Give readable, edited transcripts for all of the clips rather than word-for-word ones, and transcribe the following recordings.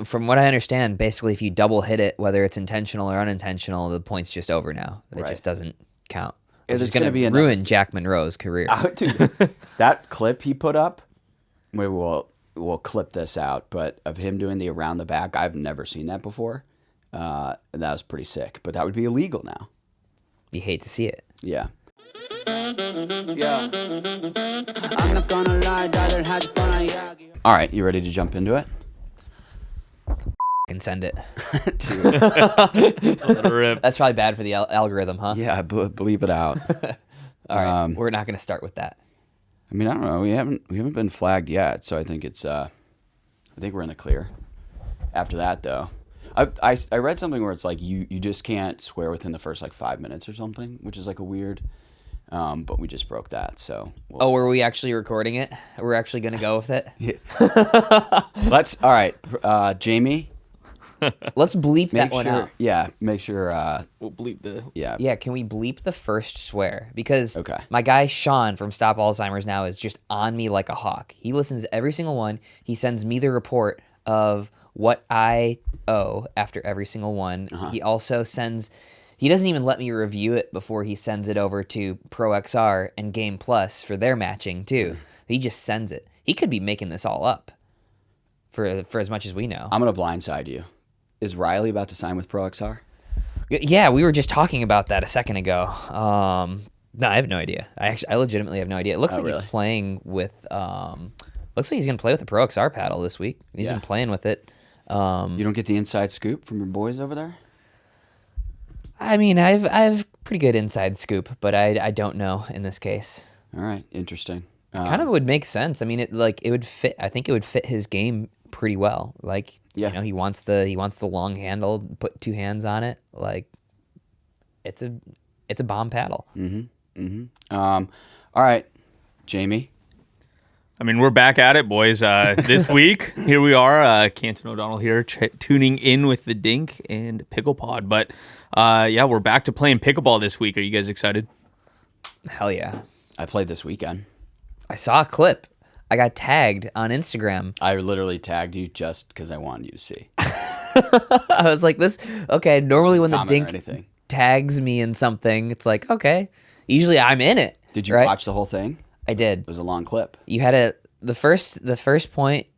from what I understand, basically, if you double hit it, whether it's intentional or unintentional, the point's just over now. It just doesn't count. It's going to ruin Jack Monroe's career. Dude, that clip he put up, maybe we'll clip this out, but of him doing the around the back, I've never seen that before. That was pretty sick, but that would be illegal now. You hate to see it. Yeah. Yeah. I'm not gonna lie, All right, you ready to jump into it? And send it. Dude. That's probably bad for the algorithm, huh? Yeah, bleep it out. All right, we're not going to start with that. I mean, I don't know. We haven't been flagged yet, so I think I think we're in the clear. After that, though, I read something where it's like you just can't swear within the first like 5 minutes or something, which is like a weird. But we just broke that, so. Were we actually recording it? We're actually going to go with it? Yeah. All right, Jamie. Let's bleep that one out. Yeah, make sure. We'll bleep the. Yeah. Yeah, can we bleep the first swear? Because okay. My guy Sean from Stop Alzheimer's Now is just on me like a hawk. He listens to every single one. He sends me the report of what I owe after every single one. Uh-huh. He also sends. He doesn't even let me review it before he sends it over to ProXR and Game Plus for their matching too. He just sends it. He could be making this all up for as much as we know. I'm gonna blindside you. Is Riley about to sign with ProXR? Yeah, we were just talking about that a second ago. No, I have no idea. I legitimately have no idea. It looks like really? he's playing with. Looks like he's gonna play with the ProXR paddle this week. He's been playing with it. You don't get the inside scoop from your boys over there? I mean, I've pretty good inside scoop, but I don't know in this case. All right, interesting. Kind of would make sense. I mean, it would fit. I think it would fit his game pretty well. Like, you know, he wants the long handle, put two hands on it. Like, it's a bomb paddle. All right, Jamie. I mean, we're back at it, boys. This week, here we are, Canton O'Donnell here, tuning in with the Dink and Pickleball. But yeah, we're back to playing pickleball this week. Are you guys excited? Hell yeah! I played this weekend. I saw a clip. I got tagged on Instagram. I literally tagged you just because I wanted you to see. I was like, this, okay, normally when the Dink tags me in something, it's like, okay. Usually I'm in it. Did you watch the whole thing? I did. It was a long clip. You had the first point,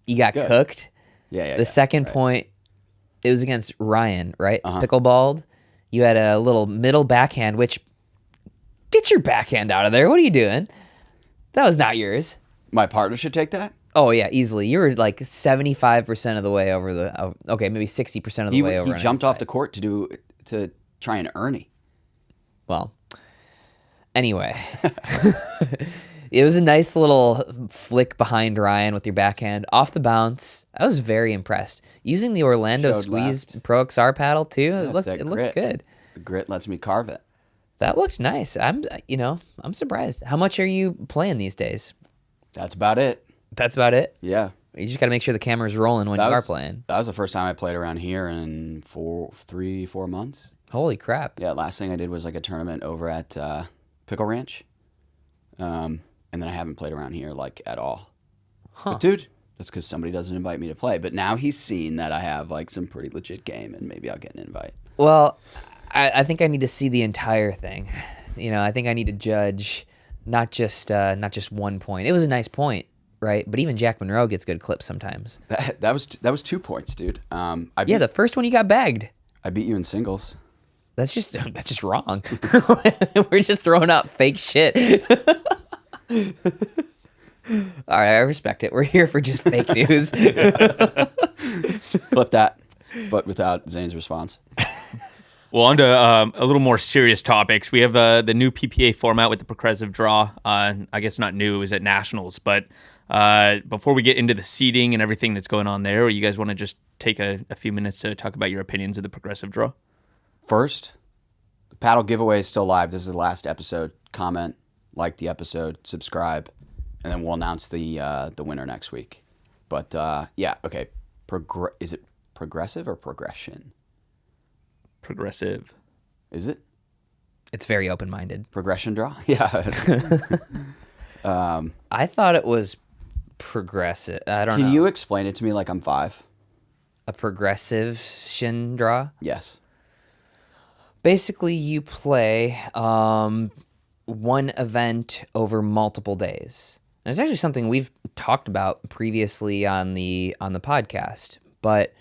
you got cooked. Yeah. The second point, it was against Ryan, right? Pickleballed. You had a little middle backhand, which, get your backhand out of there. What are you doing? That was not yours. My partner should take that? Oh, yeah, easily. You were like 75% of the way over the... okay, maybe 60% of the way over. He jumped off the court to try and Ernie. Well, anyway. It was a nice little flick behind Ryan with your backhand. Off the bounce. I was very impressed. Using the Orlando Squeeze Pro XR paddle, too. It looked good. The grit lets me carve it. That looked nice. I'm surprised. How much are you playing these days? That's about it. That's about it? Yeah. You just got to make sure the camera's rolling when you are playing. That was the first time I played around here in 4 months. Holy crap. Yeah, last thing I did was like a tournament over at Pickle Ranch. And then I haven't played around here like at all. Huh. But dude, that's because somebody doesn't invite me to play. But now he's seen that I have like some pretty legit game and maybe I'll get an invite. Well, I think I need to see the entire thing. You know, I think I need to judge not just 1 point. It was a nice point, right? But even Jack Monroe gets good clips sometimes. That was 2 points, dude. The first one you got bagged. I beat you in singles. That's just wrong. We're just throwing out fake shit. All right, I respect it. We're here for just fake news. Flip that, but without Zane's response. Well, on to a little more serious topics. We have the new PPA format with the progressive draw. I guess not new, it was at Nationals. But before we get into the seeding and everything that's going on there, you guys want to just take a few minutes to talk about your opinions of the progressive draw? First, the paddle giveaway is still live. This is the last episode. Comment, like the episode, subscribe, and then we'll announce the winner next week. But yeah, okay. Is it progressive or progression? Progressive. Is it? It's very open-minded. Progression draw? Yeah. I thought it was progressive. I don't know. Can you explain it to me like I'm 5? a progression draw? Yes. Basically, you play one event over multiple days. And it's actually something we've talked about previously on the podcast. But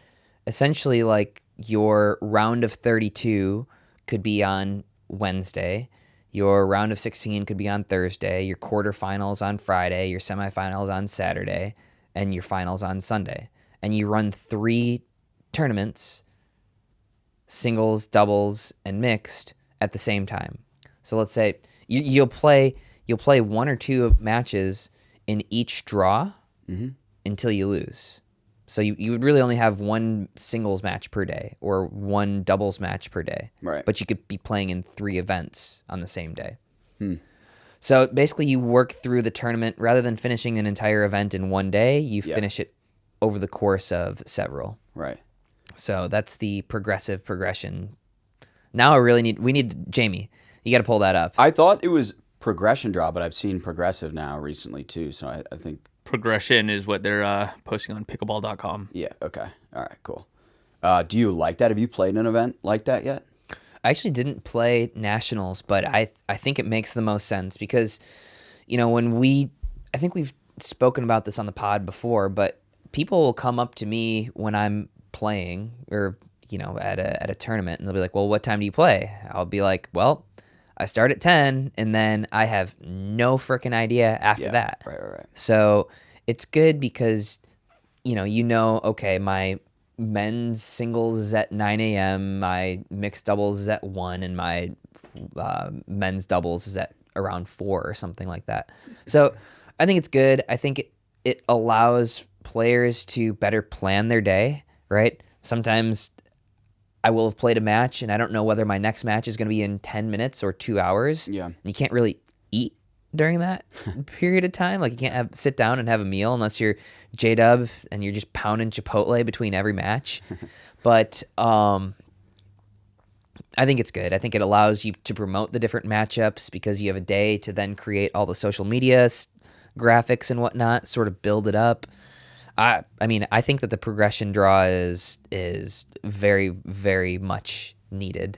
essentially, like, your round of 32 could be on Wednesday. Your round of 16 could be on Thursday. Your quarterfinals on Friday. Your semifinals on Saturday. And your finals on Sunday. And you run 3 tournaments, singles, doubles, and mixed, at the same time. So let's say you'll play 1 or 2 matches in each draw until you lose. So you would really only have 1 singles match per day or 1 doubles match per day. Right. But you could be playing in 3 events on the same day. So basically you work through the tournament. Rather than finishing an entire event in one day, you finish it over the course of several. Right. So that's the progression. Now we need Jamie. You got to pull that up. I thought it was progression draw, but I've seen progressive now recently too. So I think Progression is what they're posting on pickleball.com. yeah. Okay. All right. Cool. Do you like that? Have you played an event like that yet? I actually didn't play nationals, but I think it makes the most sense because, I think we've spoken about this on the pod before, but people will come up to me when I'm playing or, at a tournament, and they'll be like, well, what time do you play? I'll be like, well, I start at 10 and then I have no freaking idea after that. Right. So it's good because, okay, my men's singles is at 9 a.m., my mixed doubles is at 1, and my men's doubles is at around 4 or something like that. So I think it's good. I think it allows players to better plan their day, right? Sometimes I will have played a match and I don't know whether my next match is going to be in 10 minutes or 2 hours. Yeah. And you can't really eat during that period of time. Like, you can't sit down and have a meal unless you're J-Dub and you're just pounding Chipotle between every match. But I think it's good. I think it allows you to promote the different matchups because you have a day to then create all the social media graphics and whatnot, sort of build it up. I mean, I think that the progression draw is very, very much needed.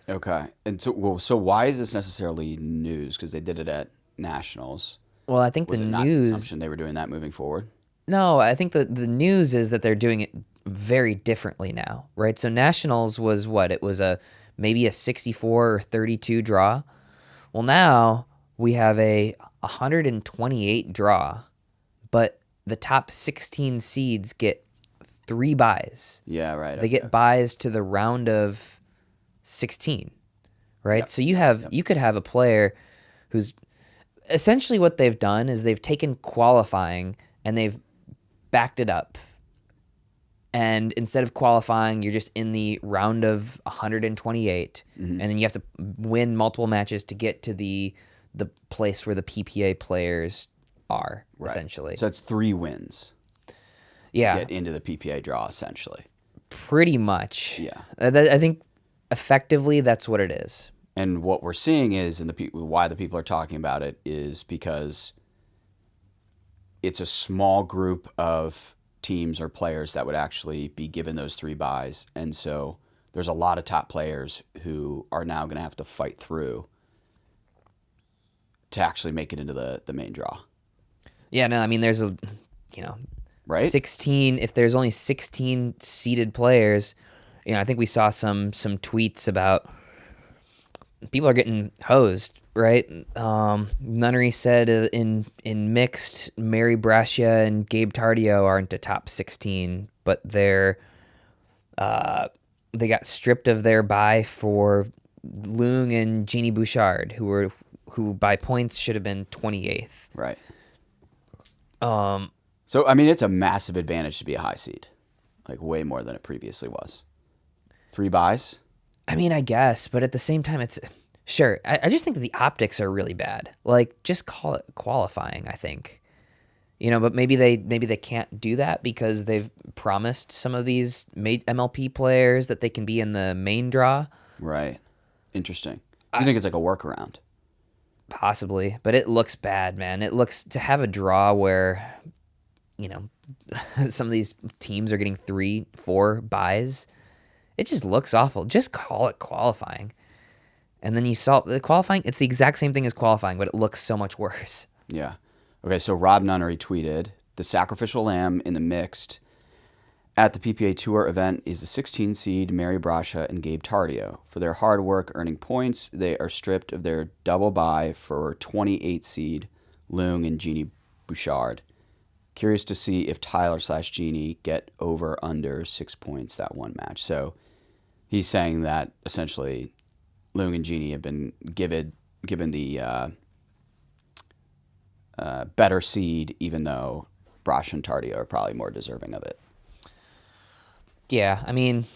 Okay. And so why is this necessarily news? Because they did it at nationals. Well, I think Was the it not the news. assumption they were doing that moving forward? No, I think the news is that they're doing it very differently now, right? So nationals was what? It was maybe a 64 or 32 draw. Well, now we have a 128 draw, but the top 16 seeds get 3 buys. Yeah, right. They get buys to the round of 16, right? Yep. So you could have a player who's essentially, what they've done is they've taken qualifying and they've backed it up. And instead of qualifying, you're just in the round of 128, and then you have to win multiple matches to get to the place where the PPA players are, Right. essentially. So it's 3 wins. Yeah, Get into the PPA draw, essentially. pretty much. Yeah. I think effectively that's what it is. And what we're seeing is, and why the people are talking about it, is because it's a small group of teams or players that would actually be given those 3 buys. And so there's a lot of top players who are now going to have to fight through to actually make it into the main draw. Yeah, no, I mean, there's Right? 16, if there's only 16 seeded players, I think we saw some tweets about people are getting hosed, right? Nunnery said in mixed, Mary Brascia and Gabe Tardio aren't a top 16, but they got stripped of their bye for Leung and Jeannie Bouchard, who by points should have been 28th. Right. So, I mean, it's a massive advantage to be a high seed. Like, way more than it previously was. 3 buys? I mean, I guess, but at the same time, it's sure. I just think that the optics are really bad. Like, just call it qualifying, I think. But maybe they can't do that because they've promised some of these MLP players that they can be in the main draw. Right. Interesting. You think it's like a workaround? Possibly, but it looks bad, man. It looks to have a draw where, some of these teams are getting 3-4 buys. It just looks awful. Just call it qualifying. And then you saw the qualifying. It's the exact same thing as qualifying, but it looks so much worse. Yeah. Okay, so Rob Nunnery tweeted, the sacrificial lamb in the mixed at the PPA Tour event is the 16 seed Mary Brasha and Gabe Tardio. For their hard work earning points, they are stripped of their double bye for 28 seed Leung and Jeannie Bouchard. Curious to see if Tyler/Jeannie get over under 6 points that one match. So he's saying that essentially Leung and Jeannie have been given the better seed, even though Brasha and Tardio are probably more deserving of it. Yeah, I mean,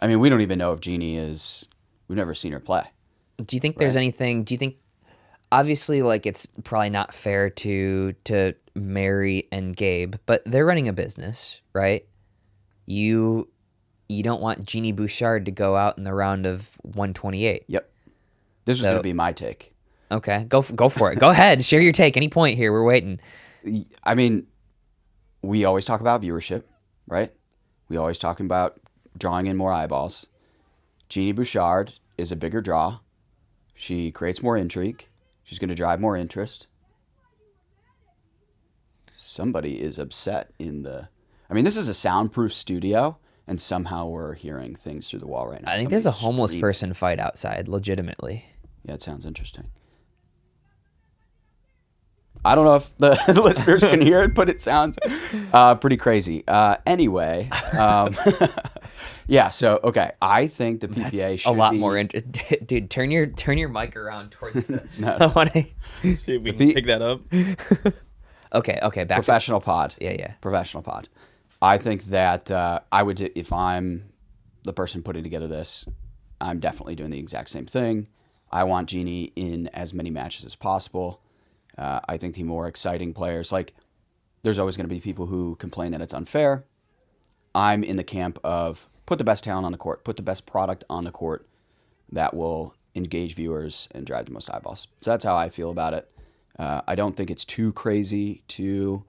we don't even know if Jeannie is. We've never seen her play. do you think there's anything? Do you think? Obviously, like, it's probably not fair to Mary and Gabe, but they're running a business, right? You don't want Jeannie Bouchard to go out in the round of 128. Yep. This is going to be my take. Okay, go for it. Go ahead, share your take. Any point here? We're waiting. I mean, we always talk about viewership, right? We always talking about drawing in more eyeballs. Jeannie Bouchard is a bigger draw. She creates more intrigue. She's going to drive more interest. Somebody is upset in the... this is a soundproof studio, and somehow we're hearing things through the wall right now. I think there's a homeless person fight outside, legitimately. Yeah, it sounds interesting. I don't know if the listeners can hear it, but it sounds pretty crazy. Anyway, yeah. So okay, I think the PPA should a lot be... more. Dude, turn your mic around towards the. No. I want to See if we can pick that up. Okay. Back Professional pod. Yeah. Professional pod. I think that I would, if I'm the person putting together this, I'm definitely doing the exact same thing. I want Jeannie in as many matches as possible. I think the more exciting players, like, there's always going to be people who complain that it's unfair. I'm in the camp of put the best talent on the court, put the best product on the court that will engage viewers and drive the most eyeballs. So that's how I feel about it. I don't think it's too crazy to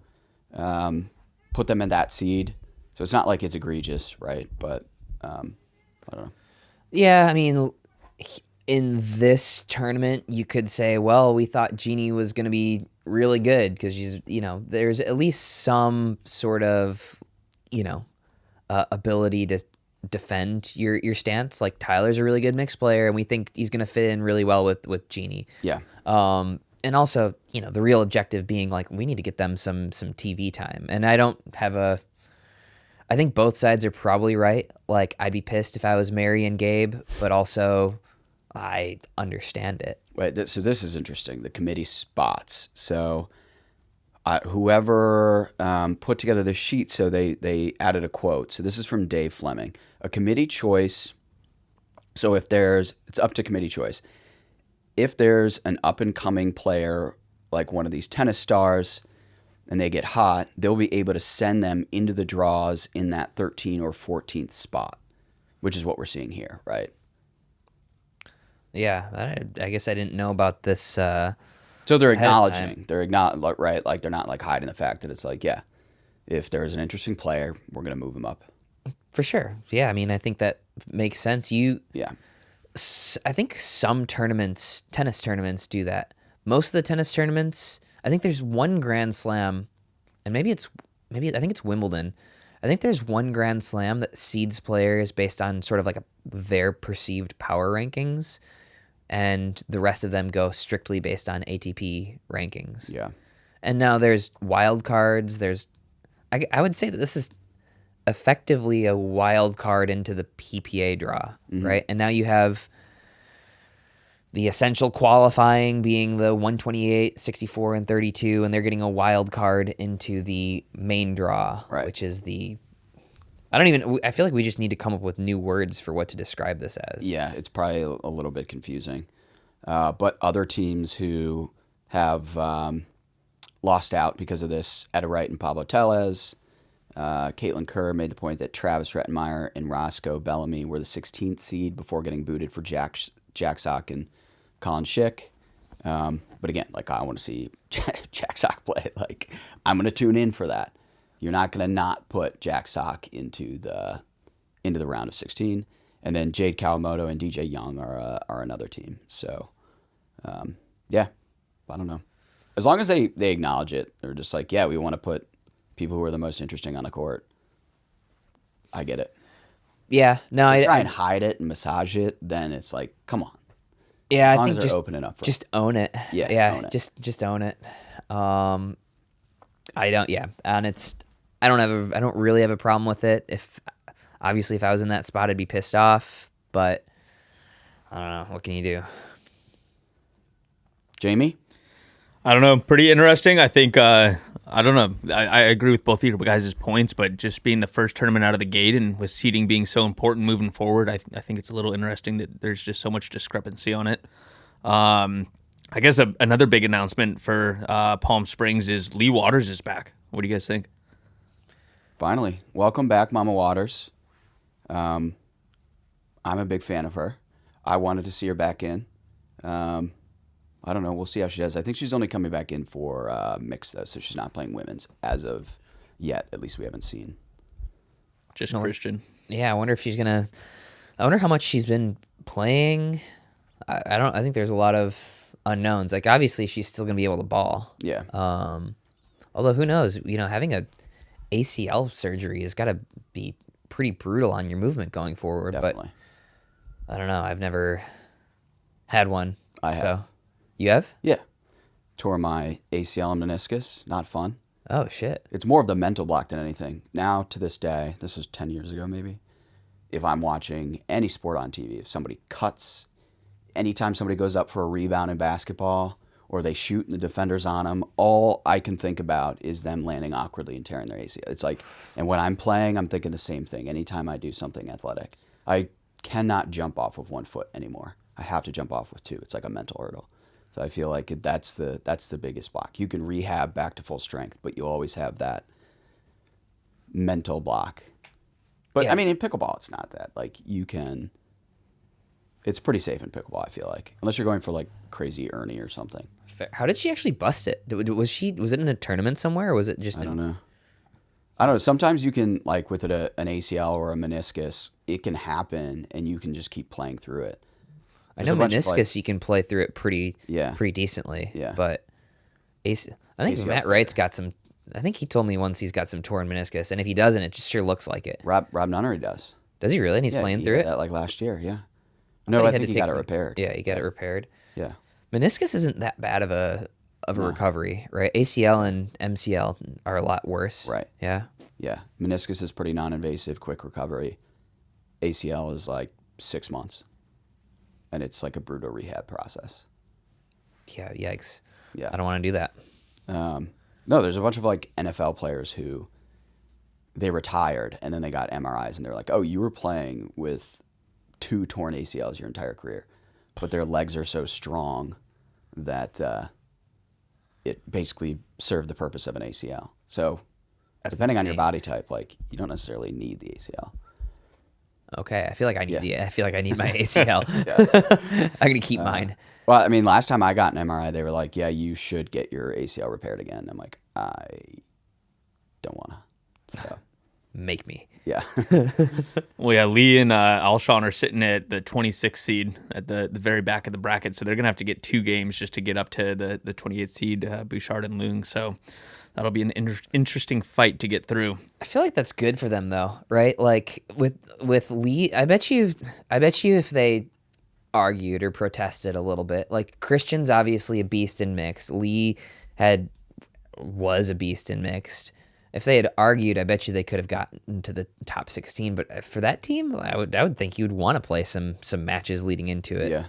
put them in that seed. So it's not like it's egregious, right? But I don't know. Yeah, in this tournament, you could say, well, we thought Jeannie was going to be really good because she's, there's at least some sort of, ability to defend your stance. Like, Tyler's a really good mixed player, and we think he's going to fit in really well with Jeannie. Yeah. And also, the real objective being, like, we need to get them some TV time. And I don't have I think both sides are probably right. Like, I'd be pissed if I was Mary and Gabe, but also I understand it. Wait, so this is interesting. The committee spots. So whoever put together the sheet, so they added a quote. So this is from Dave Fleming. A committee choice. So it's up to committee choice. If there's an up-and-coming player, like one of these tennis stars, and they get hot, they'll be able to send them into the draws in that 13th or 14th spot, which is what we're seeing here, right? Yeah, I guess I didn't know about this. So they're acknowledging. They're acknowledging, right? Like, they're not, like, hiding the fact that it's like, yeah, if there's an interesting player, we're going to move him up. For sure. Yeah, I think that makes sense. Yeah. I think some tennis tournaments do that. Most of the tennis tournaments, I think there's one Grand Slam, and maybe I think it's Wimbledon. I think there's one Grand Slam that seeds players based on sort of like their perceived power rankings, and the rest of them go strictly based on ATP rankings. Yeah. And now there's wild cards. I would say that this is effectively a wild card into the PPA draw, right? And now you have the essential qualifying being the 128, 64, and 32, and they're getting a wild card into the main draw, right, which is I feel like we just need to come up with new words for what to describe this as. Yeah, it's probably a little bit confusing. But other teams who have lost out because of this, Etta Wright and Pablo Tellez, Caitlin Kerr made the point that Travis Rettenmeyer and Roscoe Bellamy were the 16th seed before getting booted for Jack Sock and Colin Schick. But again, like, I want to see Jack Sock play. Like, I'm going to tune in for that. You're not going to not put Jack Sock into the round of 16. And then Jade Kawamoto and DJ Young are another team. So, yeah, I don't know. As long as they acknowledge it, they're just like, yeah, we want to put people who are the most interesting on the court. I get it. Yeah, no, I try and hide it and massage it. Then it's like, come on. Yeah, as long I think as just open it up. Just own it. Yeah, own it. Just own it. I don't. Yeah, and I don't really have a problem with it. If I was in that spot, I'd be pissed off. But I don't know. What can you do? Jamie? I don't know. Pretty interesting. I think, I don't know. I agree with both of you guys' points, but just being the first tournament out of the gate and with seeding being so important moving forward, I think it's a little interesting that there's just so much discrepancy on it. I guess another big announcement for Palm Springs is Lee Waters is back. What do you guys think? Finally. Welcome back, Mama Waters. I'm a big fan of her. I wanted to see her back in. I don't know. We'll see how she does. I think she's only coming back in for mixed, though, so she's not playing women's as of yet. At least we haven't seen. Just Christian. Yeah, I wonder if she's gonna. I wonder how much she's been playing. I think there's a lot of unknowns. Like obviously she's still gonna be able to ball. Yeah. Although who knows? Having a ACL surgery has got to be pretty brutal on your movement going forward. Definitely. But I don't know. I've never had one. I have. So. You have? Yeah. Tore my ACL and meniscus. Not fun. Oh, shit. It's more of the mental block than anything. Now, to this day, this was 10 years ago maybe, if I'm watching any sport on TV, if somebody cuts, anytime somebody goes up for a rebound in basketball or they shoot and the defender's on them, all I can think about is them landing awkwardly and tearing their ACL. It's like, and when I'm playing, I'm thinking the same thing. Anytime I do something athletic, I cannot jump off with 1 foot anymore. I have to jump off with 2. It's like a mental hurdle. So I feel like that's the biggest block. You can rehab back to full strength, but you'll always have that mental block. But Yeah. I mean, in pickleball, it's not that. Like it's pretty safe in pickleball. I feel like, unless you're going for like crazy Ernie or something. Fair. How did she actually bust it? Was it in a tournament somewhere, or was it just? I don't know. Sometimes you can, like with an ACL or a meniscus, it can happen, and you can just keep playing through it. I know meniscus, you can play through it pretty decently. Yeah. But I think ACL Matt Wright's got some. I think he told me once he's got some torn meniscus, and if he doesn't, it just sure looks like it. Rob Nunnery does. Does he really? And he's playing through he it? had that like last year, yeah. No, I think he got it repaired. Yeah, he got it repaired. Yeah. Meniscus isn't that bad of a recovery, right? ACL and MCL are a lot worse. Right. Yeah. Yeah. Meniscus is pretty non-invasive, quick recovery. ACL is like 6 months. And it's like a brutal rehab process. Yeah, yikes. Yeah. I don't want to do that. No, there's a bunch of like NFL players who they retired and then they got MRIs and they're like, oh, you were playing with 2 torn ACLs your entire career. But their legs are so strong that it basically served the purpose of an ACL. So depending on your body type, like you don't necessarily need the ACL. Okay, I feel like I need my ACL. I'm gonna keep mine. Well, I mean, last time I got an MRI, they were like, "Yeah, you should get your ACL repaired again." I'm like, I don't wanna. So Make me. yeah, Well, yeah, Lee and Alshon are sitting at the 26th seed at the very back of the bracket, so they're going to have to get 2 games just to get up to the 28th seed, Bouchard and Leung. So that'll be an interesting fight to get through. I feel like that's good for them though, right? Like with Lee, I bet you if they argued or protested a little bit, like Christian's obviously a beast in mixed. Lee was a beast in mixed. If they had argued, I bet you they could have gotten to the top 16. But for that team, I would think you'd want to play some matches leading into it. yeah,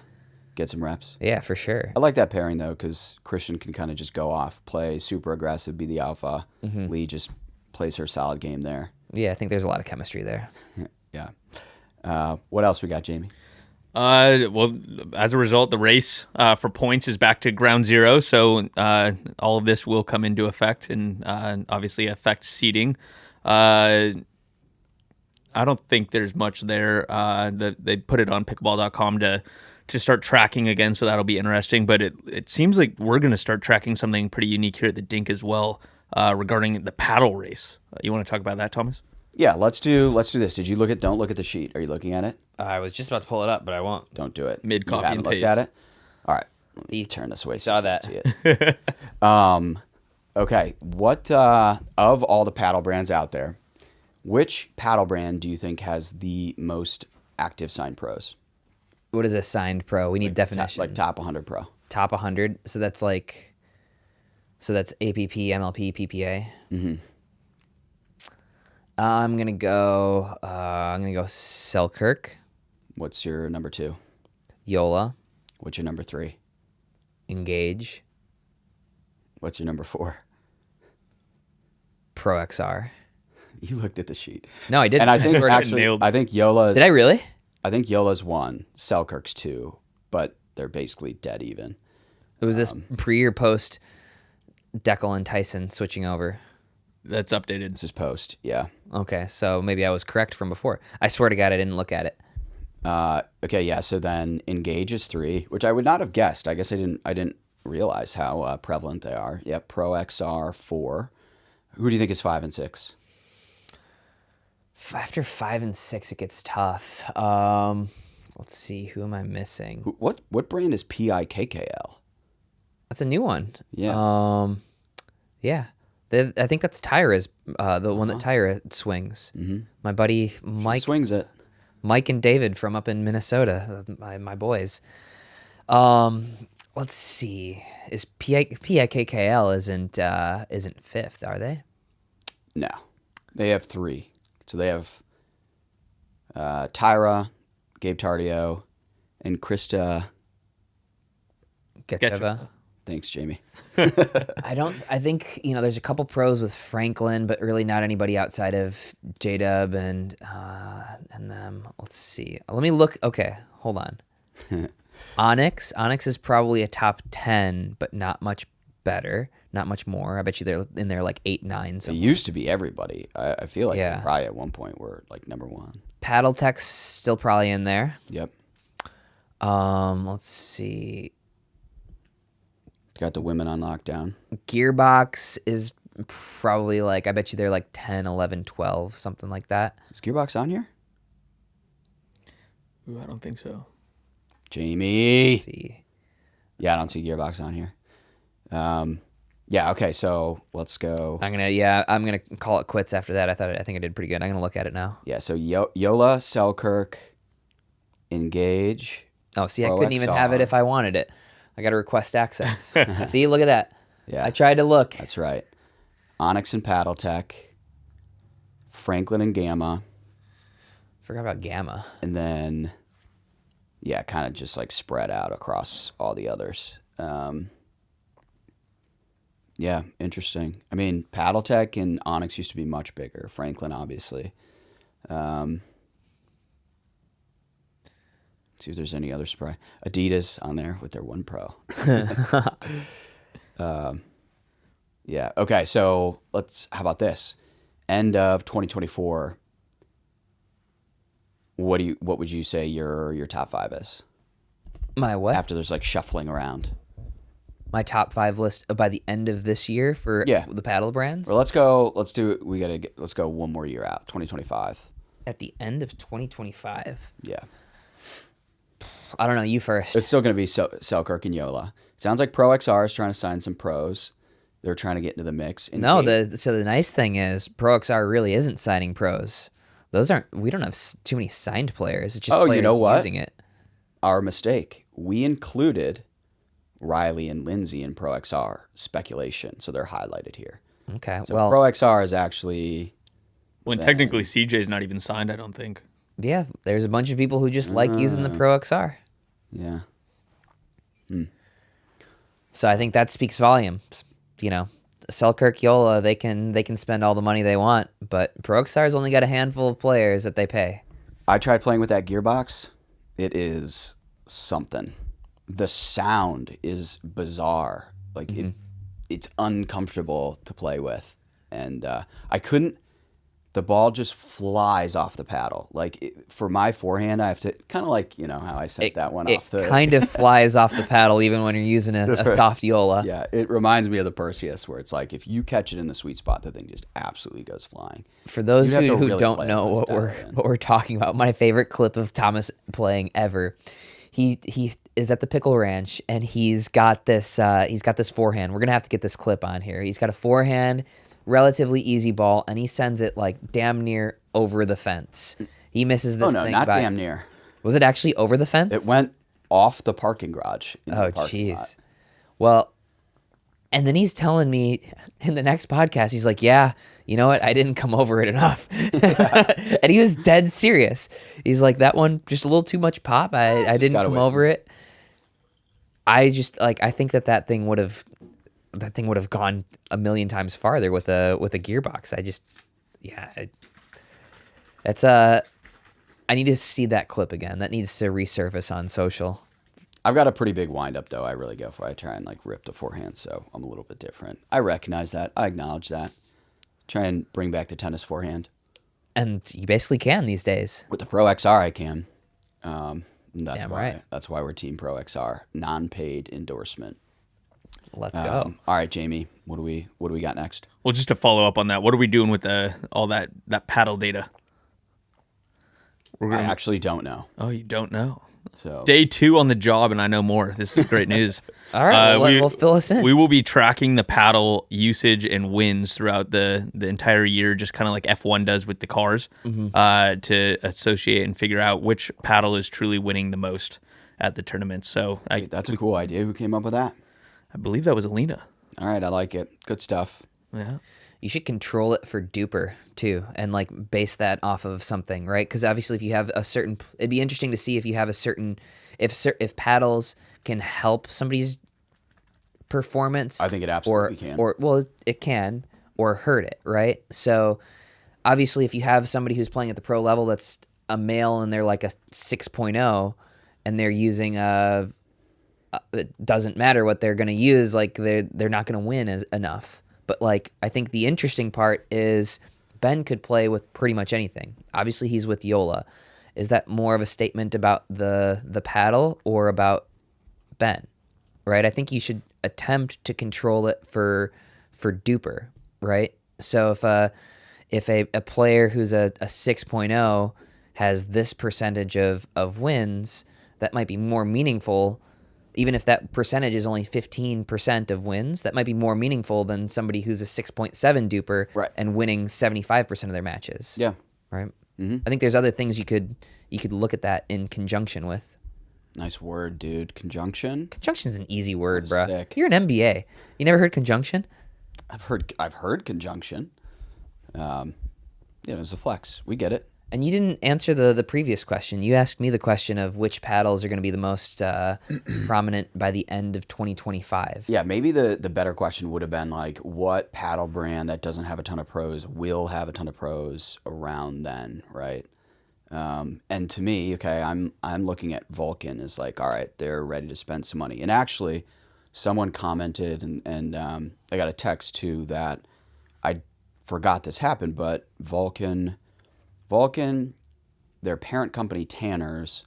get some reps. Yeah, for sure. I like that pairing though, because Christian can kind of just go off, play super aggressive, be the alpha. Lee just plays her solid game there. Yeah, I think there's a lot of chemistry there. Yeah. What else we got, Jamie? Well, as a result, the race for points is back to ground zero. So all of this will come into effect and obviously affect seeding. I don't think there's much there. They put it on pickleball.com to start tracking again, so that'll be interesting. But it seems like we're going to start tracking something pretty unique here at the Dink as well. regarding the paddle race. You want to talk about that, Thomas? Yeah, let's do this. Did you look at? Don't look at the sheet. Are you looking at it? I was just about to pull it up, but I won't. Don't do it. Mid You copy haven't and looked paste. at it. All right. Let me turn this away. So Saw you that. can see it. Okay. What of all the paddle brands out there, which paddle brand do you think has the most active signed pros? What is a signed pro? We need definition. Like top 100 pro. Top 100. So that's APP, MLP, PPA. Mm-hmm. I'm gonna go Selkirk, What's your number 2? Yola, What's your number 3? Engage, What's your number 4? Pro XR. You looked at the sheet. No, I didn't. And I think actually, nailed. I think Yola. Did I really? I think Yola's 1, Selkirk's 2, but they're basically dead even. It was this pre or post Deckel and Tyson switching over. That's updated. This is post. Yeah. Okay, so maybe I was correct from before. I swear to God, I didn't look at it. Okay. Yeah. So then Engage is 3, which I would not have guessed. I guess I didn't realize how prevalent they are. Yep. Pro XR 4. Who do you think is 5 and 6? After 5 and 6, it gets tough. Let's see. Who am I missing? What brand is PIKKL? That's a new one. Yeah. Yeah. I think that's Tyra's, the one that Tyra swings. Mm-hmm. My buddy Mike Swings it. Mike and David from up in Minnesota, my boys. Let's see. Is PIKKL isn't 5th, are they? No, they have 3. So they have Tyra, Gabe Tardio, and Krista. Getcheva. Thanks, Jamie. I think, there's a couple pros with Franklin, but really not anybody outside of J-Dub and them. Let's see. Let me look. Okay, hold on. Onyx is probably a top 10, but not much better, not much more. I bet you they're in there like 8, 9. It used to be everybody. I feel like Yeah. they probably at one point were like number 1. Paddle Tech's still probably in there. Yep. Let's see. Got the women on lockdown. Gearbox is probably like, I bet you they're like 10, 11, 12, something like that. Is Gearbox on here? Ooh, I don't think so. Jamie. Let's see. Yeah, I don't see Gearbox on here. Yeah, okay, so let's go. I'm gonna call it quits after that. I think I did pretty good. I'm gonna look at it now. Yeah, so Yola, Selkirk, Engage. Oh, see, I Pro couldn't even have it XR. if I wanted it. I got to request access. See, look at that. Yeah. I tried to look. That's right. Onyx and Paddle Tech, Franklin and Gamma, Forgot about Gamma. and then, yeah, kind of just like spread out across all the others. Yeah, interesting. I mean, Paddle Tech and Onyx used to be much bigger. Franklin, obviously. See if there's any other spray. Adidas on there with their 1 Pro. Yeah. Okay. So how about this? End of 2024. What would you say your top 5 is? My what? After there's like shuffling around. My top 5 list by the end of this year for the paddle brands? Well, let's go one more year out. 2025. At the end of 2025. Yeah. I don't know. You first. It's still going to be Selkirk and Yola. Sounds like Pro XR is trying to sign some pros. They're trying to get into the mix. No, so the nice thing is Pro XR really isn't signing pros. We don't have too many signed players. It's just players you know what? using it. Our mistake. We included Riley and Lindsay in Pro XR speculation, so they're highlighted here. Okay. So well, Pro XR is actually When technically CJ's not even signed, I don't think. yeah, there's a bunch of people who just like using the Pro XR. yeah. So I think that speaks volumes. Selkirk, Yola, they can spend all the money they want, but Pro XR's only got a handful of players that they pay. I tried playing with that gearbox. It is something. The sound is bizarre. Like it's uncomfortable to play with, and I couldn't the ball just flies off the paddle. Like for my forehand, I have to kind of like, how I set that one off the. It kind of flies off the paddle even when you're using a soft Yola. Yeah, it reminds me of the Perseus where it's like if you catch it in the sweet spot, the thing just absolutely goes flying. For those who really don't know what we're talking about, my favorite clip of Thomas playing ever, he is at the Pickle Ranch and he's got this forehand. We're gonna have to get this clip on here. He's got a forehand, relatively easy ball, and he sends it like damn near over the fence. He misses this thing. Oh no, not damn near. Was it actually over the fence? It went off the parking garage. Oh jeez. Well, and then he's telling me in the next podcast, he's like, yeah, you know what? I didn't come over it enough. And he was dead serious. He's like, that one, just a little too much pop. I didn't come over it. I think that thing would have gone a million times farther with a gearbox. I need to see that clip again. That needs to resurface on social. I've got a pretty big windup though. I really go for. I try and like rip the forehand, so I'm a little bit different. I recognize that. I acknowledge that. Try and bring back the tennis forehand. And you basically can these days. With the Pro XR, I can. That's Damn why. right. That's why we're Team Pro XR, non-paid endorsement. Let's go. All right, Jamie. What do we got next? Well, just to follow up on that, what are we doing with all that paddle data? I actually don't know. Oh, you don't know. So Day 2 on the job, and I know more. This is great news. All right, we'll fill us in. We will be tracking the paddle usage and wins throughout the entire year, just kind of like F1 does with the cars, to associate and figure out which paddle is truly winning the most at the tournament. So that's a cool idea. Who came up with that? I believe that was Alina. All right, I like it. Good stuff. Yeah. You should control it for duper too, and like base that off of something, right? Because obviously, if you have a certain, it'd be interesting to see if you have a certain, if paddles can help somebody's performance. I think it absolutely can. Or it can, or hurt it, right? So obviously, if you have somebody who's playing at the pro level that's a male and they're like a 6.0, and they're using it doesn't matter what they're going to use, like they're not going to win enough. But like, I think the interesting part is Ben could play with pretty much anything. Obviously, he's with Yola. Is that more of a statement about the paddle or about Ben? Right? I think you should attempt to control it for duper, right? So if a player who's a 6.0 has this percentage of wins, that might be more meaningful. Even if that percentage is only 15% of wins, that might be more meaningful than somebody who's a 6.7 duper and winning 75% of their matches. Yeah. Right? Mm-hmm. I think there's other things you could look at that in conjunction with. Nice word, dude. Conjunction? Conjunction's an easy word, bro. Sick. You're an MBA. You never heard conjunction? I've heard conjunction. It's a flex. We get it. And you didn't answer the previous question. You asked me the question of which paddles are going to be the most prominent by the end of 2025. Yeah, maybe the better question would have been like, what paddle brand that doesn't have a ton of pros will have a ton of pros around then, right? And to me, okay, I'm looking at Vulcan as like, all right, they're ready to spend some money. And actually, someone commented, and I got a text too that I forgot this happened, but Vulcan, their parent company Tanner's,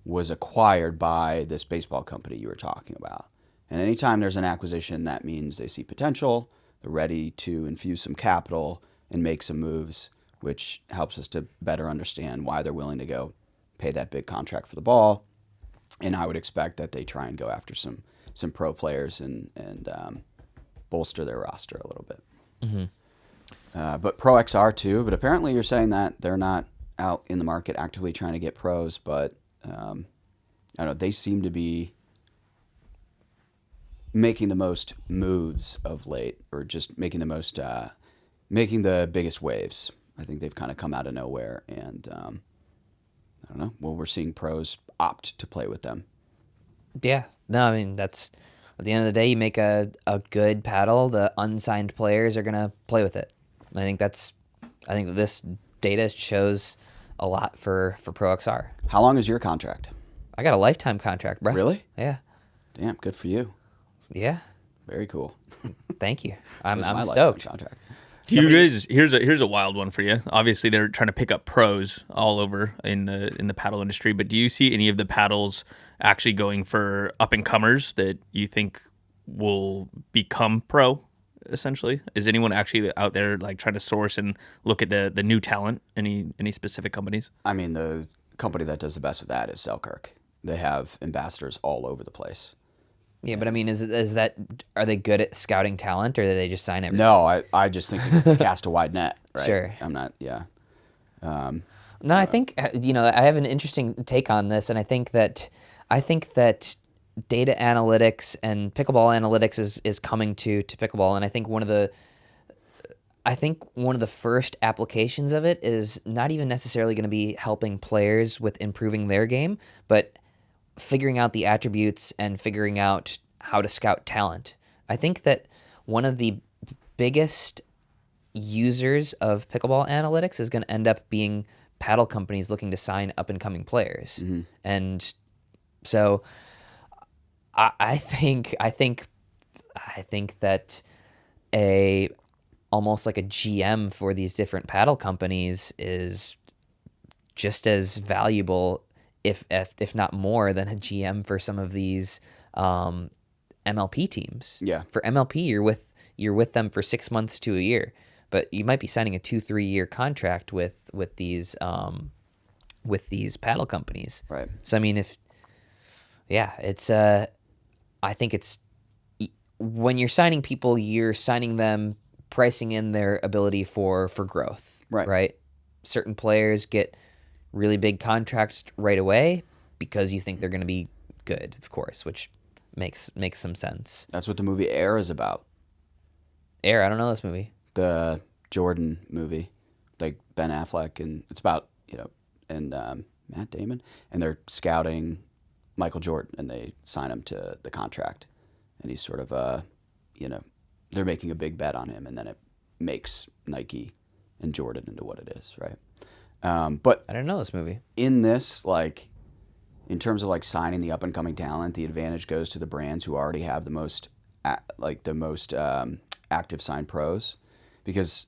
was acquired by this baseball company you were talking about. And anytime there's an acquisition, that means they see potential, they're ready to infuse some capital and make some moves, which helps us to better understand why they're willing to go pay that big contract for the ball. And I would expect that they try and go after some pro players and bolster their roster a little bit. Mm-hmm. But Pro XR too. But apparently you're saying that they're not out in the market actively trying to get pros. But I don't know. They seem to be making the most moves of late, or just making the most, making the biggest waves. I think they've kind of come out of nowhere, and I don't know. Well, we're seeing pros opt to play with them. Yeah. No, I mean, that's at the end of the day, you make a good paddle, the unsigned players are going to play with it. I think that this data shows a lot for Pro XR. How long is your contract? I got a lifetime contract, bro. Really? Yeah. Damn, good for you. Yeah. Very cool. Thank you. I'm My stoked. lifetime contract. Do you guys? Here's a wild one for you. Obviously, they're trying to pick up pros all over in the paddle industry. But do you see any of the paddles actually going for up and comers that you think will become pro? Essentially, is anyone actually out there like trying to source and look at the new talent? Any specific companies? I mean, the company that does the best with that is Selkirk. They have ambassadors all over the place. Yeah, but I mean, is that are they good at scouting talent, or do they just sign everything? No, I just think it's cast a wide net. Right? Sure. I'm not. Yeah. No, I think I have an interesting take on this, and I think that data analytics and pickleball analytics is coming to pickleball, and I think one of the first applications of it is not even necessarily going to be helping players with improving their game, but figuring out the attributes and figuring out how to scout talent. I think that one of the biggest users of pickleball analytics is going to end up being paddle companies looking to sign up and coming players. Mm-hmm. And so I think that almost like a GM for these different paddle companies is just as valuable, if not more, than a GM for some of these MLP teams. Yeah. For MLP, you're with them for 6 months to a year, but you might be signing a 2-3 year contract with these paddle companies. Right. So I mean, I think it's when you're signing people, you're signing them pricing in their ability for growth. Right. Right. Certain players get really big contracts right away because you think they're going to be good, of course, which makes some sense. That's what the movie Air is about. Air, I don't know this movie. The Jordan movie, like Ben Affleck, and it's about and Matt Damon, and they're scouting Michael Jordan, and they sign him to the contract, and he's sort of they're making a big bet on him, and then it makes Nike and Jordan into what it is, right? But I didn't know this movie. in this, like, in terms of like signing the up and coming talent, the advantage goes to the brands who already have the most active signed pros, because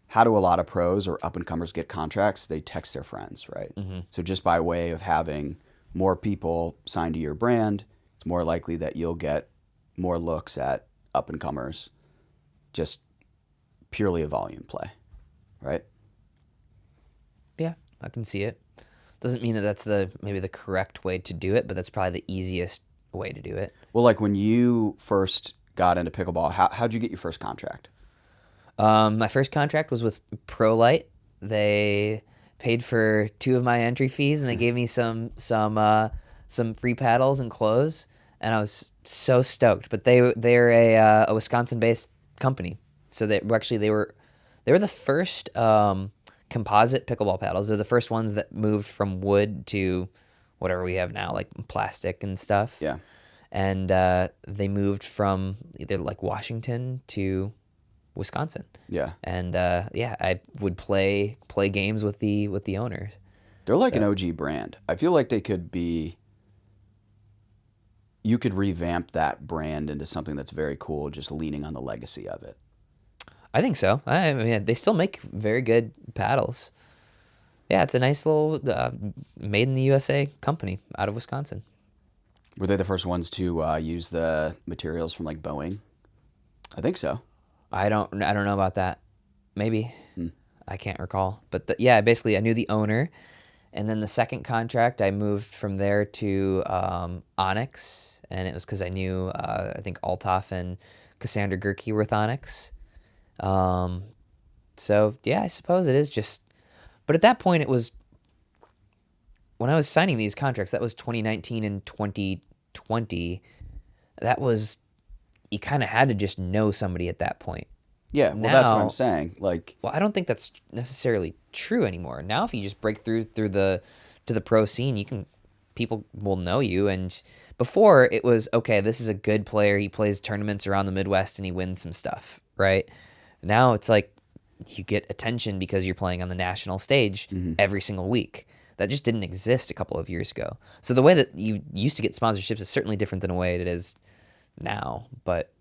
how do a lot of pros or up and comers get contracts? They text their friends, right? Mm-hmm. So just by way of having more people signed to your brand, it's more likely that you'll get more looks at up and comers, just purely a volume play, right? Yeah, I can see it. Doesn't mean that that's maybe the correct way to do it, but that's probably the easiest way to do it. Well, like when you first got into pickleball, how'd you get your first contract? My first contract was with ProLite. They paid for 2 of my entry fees, and they gave me some free paddles and clothes, and I was so stoked. But they're a Wisconsin-based company, so they were the first composite pickleball paddles. They're the first ones that moved from wood to whatever we have now, like plastic and stuff. Yeah. And they moved from either like Washington to Wisconsin. Yeah. And I would play games with the owners. They're like an OG brand. I feel like you could revamp that brand into something that's very cool, just leaning on the legacy of it. I think so. I mean, they still make very good paddles. Yeah, it's a nice little made in the USA company out of Wisconsin. Were they the first ones to use the materials from like Boeing? I think so. I don't know about that. Maybe. I can't recall. But basically I knew the owner. And then the second contract, I moved from there to Onyx. And it was because I knew, I think Althoff and Cassandra Gerke were with Onyx. So, yeah, I suppose it is just... But at that point, it was... When I was signing these contracts, that was 2019 and 2020. That was... You kind of had to just know somebody at that point. Yeah, well, that's what I'm saying. Like, well, I don't think that's necessarily true anymore. Now, if you just break through to the pro scene, people will know you. And before, it was, okay, this is a good player. He plays tournaments around the Midwest and he wins some stuff, right? Now it's like you get attention because you're playing on the national stage every single week. That just didn't exist a couple of years ago. So the way that you used to get sponsorships is certainly different than the way it is now. But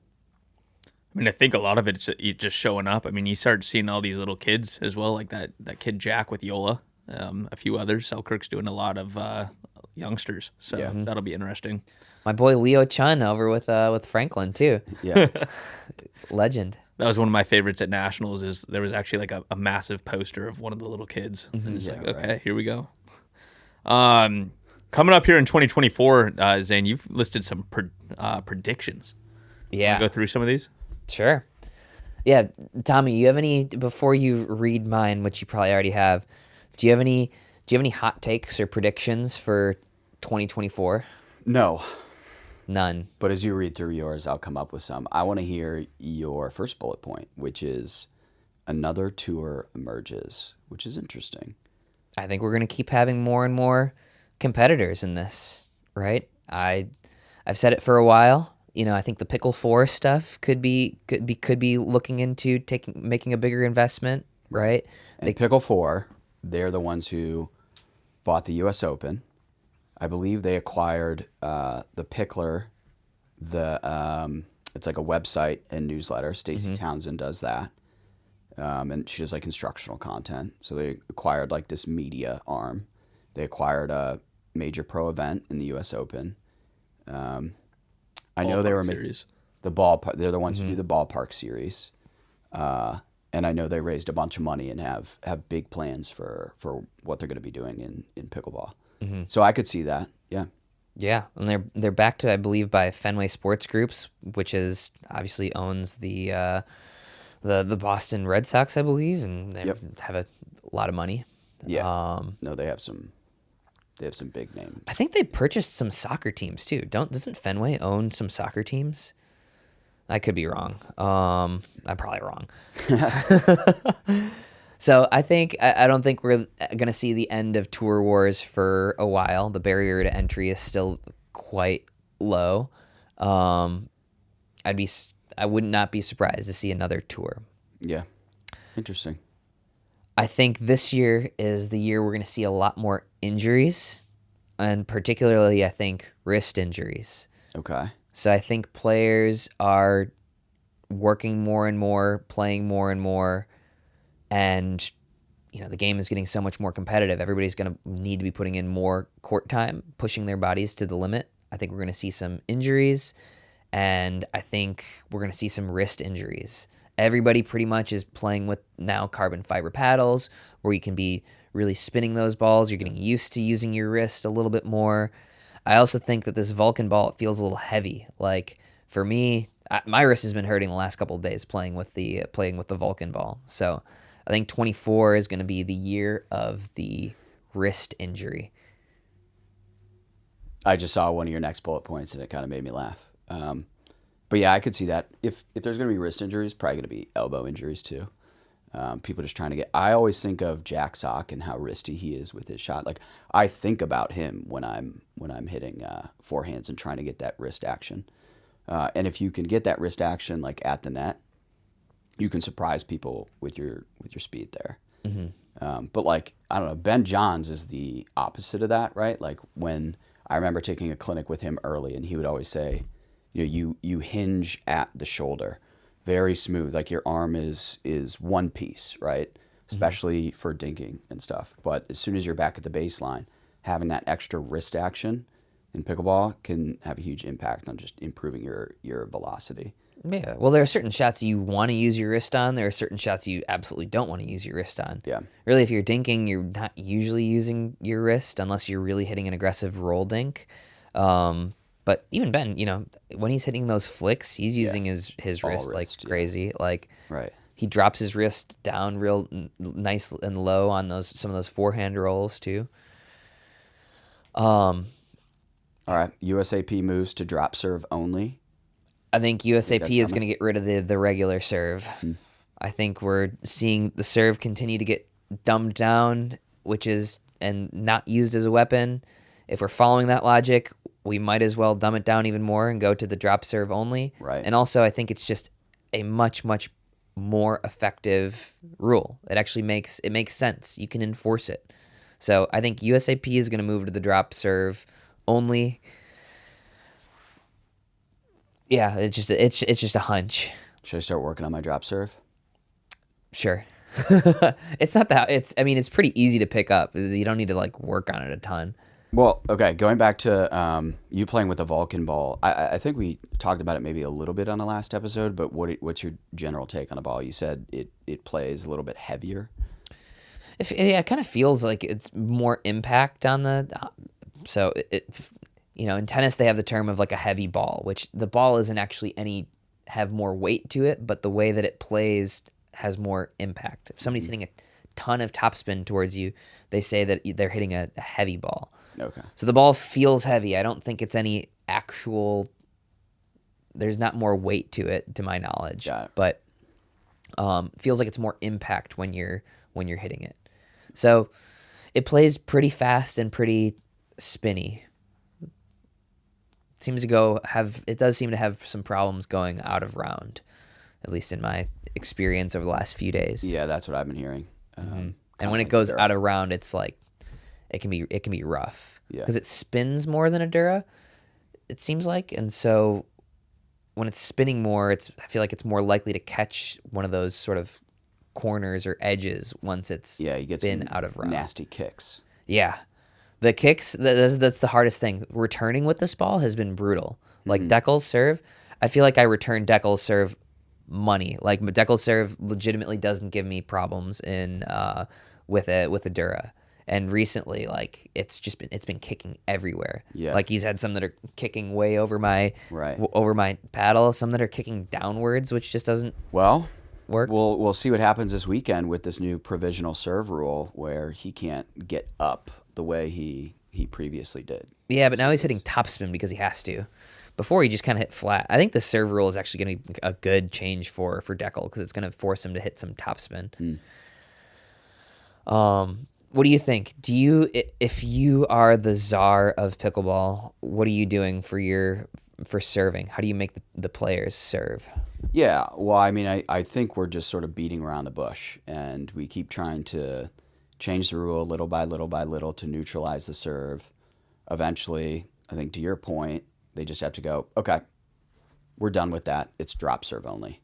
I mean, I think a lot of it's just showing up. I mean, you start seeing all these little kids as well, like that kid Jack with Yola, a few others. Selkirk's doing a lot of youngsters, so that'll be interesting. My boy Leo Chun over with Franklin too. Yeah. Legend. That was one of my favorites at Nationals. Is there was actually like a massive poster of one of the little kids, and it's like, okay, here we go. Coming up here in 2024, Zane, you've listed some predictions. Yeah. Go through some of these. Sure. Yeah, Tommy, you have any before you read mine, which you probably already have? Do you have any hot takes or predictions for 2024? No. None. But as you read through yours, I'll come up with some. I want to hear your first bullet point, which is another tour emerges, which is interesting. I think we're going to keep having more and more competitors in this, right? I've said it for a while. You know, I think the Pickle 4 stuff could be looking into making a bigger investment, right? And Pickle 4, they're the ones who bought the U.S. Open. I believe they acquired the Pickler, it's like a website and newsletter. Stacey Townsend does that. And she does like instructional content. So they acquired like this media arm. They acquired a major pro event in the U.S. Open. I know they were making the ballpark. They're the ones who do the ballpark series. And I know they raised a bunch of money and have big plans for what they're going to be doing in pickleball. So I could see that. Yeah. Yeah, and they're backed to, I believe, by Fenway Sports Groups, which is obviously owns the Boston Red Sox, I believe, and they have a lot of money. Yeah. No, they have some big names. I think they purchased some soccer teams too. Doesn't Fenway own some soccer teams? I could be wrong. I'm probably wrong. So I don't think we're going to see the end of tour wars for a while. The barrier to entry is still quite low. I would not be surprised to see another tour. Yeah. Interesting. I think this year is the year we're going to see a lot more injuries, and particularly I think wrist injuries. Okay. So I think players are working more and more, playing more and more, and the game is getting so much more competitive. Everybody's going to need to be putting in more court time, pushing their bodies to the limit. I think we're going to see some injuries, and I think we're going to see some wrist injuries. Everybody pretty much is playing with now carbon fiber paddles where you can be really spinning those balls. You're getting used to using your wrist a little bit more. I also think that this Vulcan ball, it feels a little heavy. Like for me, my wrist has been hurting the last couple of days playing with the Vulcan ball. So I think 24 is going to be the year of the wrist injury. I just saw one of your next bullet points and it kind of made me laugh. But yeah, I could see that. If there's going to be wrist injuries, probably going to be elbow injuries too. People just trying to get. I always think of Jack Sock and how wristy he is with his shot. Like I think about him when I'm hitting forehands and trying to get that wrist action. And if you can get that wrist action like at the net, you can surprise people with your speed there. Mm-hmm. But like I don't know, Ben Johns is the opposite of that, right? Like when I remember taking a clinic with him early, and he would always say, you hinge at the shoulder, very smooth, like your arm is one piece, right? Especially for dinking and stuff. But as soon as you're back at the baseline, having that extra wrist action in pickleball can have a huge impact on just improving your velocity. Yeah, well, there are certain shots you want to use your wrist on. There are certain shots you absolutely don't want to use your wrist on. Yeah. Really, if you're dinking, you're not usually using your wrist unless you're really hitting an aggressive roll dink. But even Ben, when he's hitting those flicks, he's using his wrist like crazy. Like right. He drops his wrist down real nice and low on some of those forehand rolls too. All right. USAP moves to drop serve only. I think USAP is going to get rid of the regular serve. I think we're seeing the serve continue to get dumbed down, and not used as a weapon. If we're following that logic, we might as well dumb it down even more and go to the drop serve only. Right. And also, I think it's just a much, much more effective rule. It actually makes sense. You can enforce it. So I think USAP is going to move to the drop serve only. Yeah, it's just a hunch. Should I start working on my drop serve? Sure. It's not that. It's pretty easy to pick up. You don't need to like work on it a ton. Well, okay, going back to you playing with the Vulcan ball, I think we talked about it maybe a little bit on the last episode, but what's your general take on the ball? You said it plays a little bit heavier. It kind of feels like it's more impact on the. So in tennis they have the term of like a heavy ball, which the ball isn't actually have more weight to it, but the way that it plays has more impact. If somebody's hitting a ton of topspin towards you, they say that they're hitting a heavy ball. Okay. So the ball feels heavy. I don't think it's any actual. There's not more weight to it, to my knowledge. Got it. But feels like it's more impact when you're hitting it. So it plays pretty fast and pretty spinny. It does seem to have some problems going out of round, at least in my experience over the last few days. Yeah, that's what I've been hearing. And when it goes out of round, it's like it can be rough because it spins more than a Dura, it seems like, and so when it's spinning more, I feel like it's more likely to catch one of those sort of corners or edges once it's you get been some out of round. Nasty kicks. Yeah. The kicks, that's the hardest thing. Returning with this ball has been brutal. Like Deckel's serve, I feel like I return Deckel's serve money. Like Deckel's serve legitimately doesn't give me problems with a Dura. And recently, like it's been kicking everywhere. Yeah. Like he's had some that are kicking way over my Right. paddle, some that are kicking downwards, which just doesn't Well, work. we'll see what happens this weekend with this new provisional serve rule where he can't get up the way he previously did. Yeah, but now he's hitting topspin because he has to. Before he just kind of hit flat. I think the serve rule is actually going to be a good change for Deckel because it's going to force him to hit some topspin. What do you think? If you are the czar of pickleball, what are you doing for serving? How do you make the players serve? Yeah, well, I mean, I think we're just sort of beating around the bush, and we keep trying to change the rule little by little by little to neutralize the serve. Eventually, I think to your point, they just have to go, okay, we're done with that. It's drop serve only.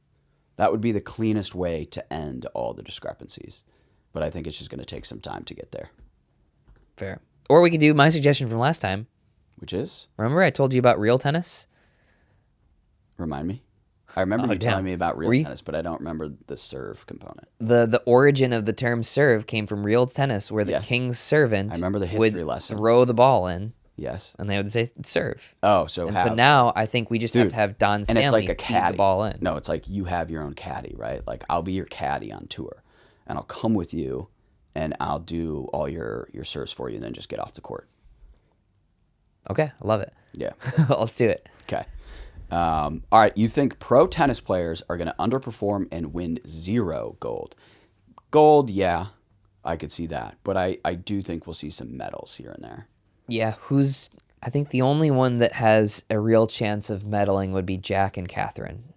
That would be the cleanest way to end all the discrepancies. But I think it's just going to take some time to get there. Fair. Or we could do my suggestion from last time. Which is? Remember I told you about real tennis? Remind me. I remember you telling me about real tennis, but I don't remember the serve component. The origin of the term serve came from real tennis, where the king's servant I remember the would history lesson. throw the ball in. Yes. And they would say serve. Oh, so so now I think we just have to have Don Stanley and it's like a feed caddy. the ball in. No, it's like you have your own caddy, right? Like I'll be your caddy on tour, and I'll come with you, and I'll do all your serves for you, and then just get off the court. Okay, I love it. Yeah. Let's do it. Okay. All right. You think pro tennis players are going to underperform and win 0 gold? Gold, yeah, I could see that. But I do think we'll see some medals here and there. Yeah, I think the only one that has a real chance of medaling would be Jack and Catherine.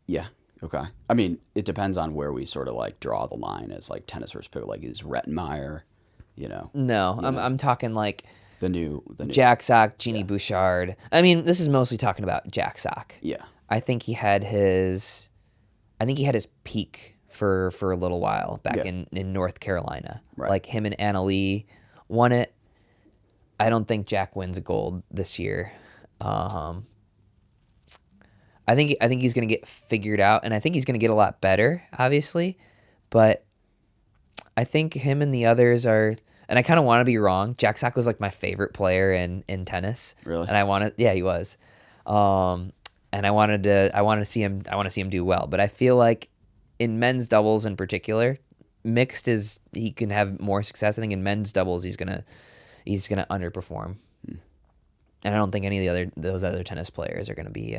Yeah. Okay. I mean, it depends on where we sort of like draw the line as like tennis versus pickle. Like is Rettenmeyer, No, I'm talking like the new Jack Sock, Jeannie Bouchard. I mean, this is mostly talking about Jack Sock. Yeah. I think he had his peak for a little while back in North Carolina. Right. Like him and Anna Lee won it. I don't think Jack wins a gold this year. I think he's going to get figured out, and I think he's going to get a lot better, obviously. But I think him and the others are, and I kind of want to be wrong. Jack Sock was like my favorite player in tennis. Really? And he was. And I want to see him do well. But I feel like in men's doubles in particular, mixed he can have more success. I think in men's doubles he's gonna underperform. And I don't think any of those other tennis players are gonna be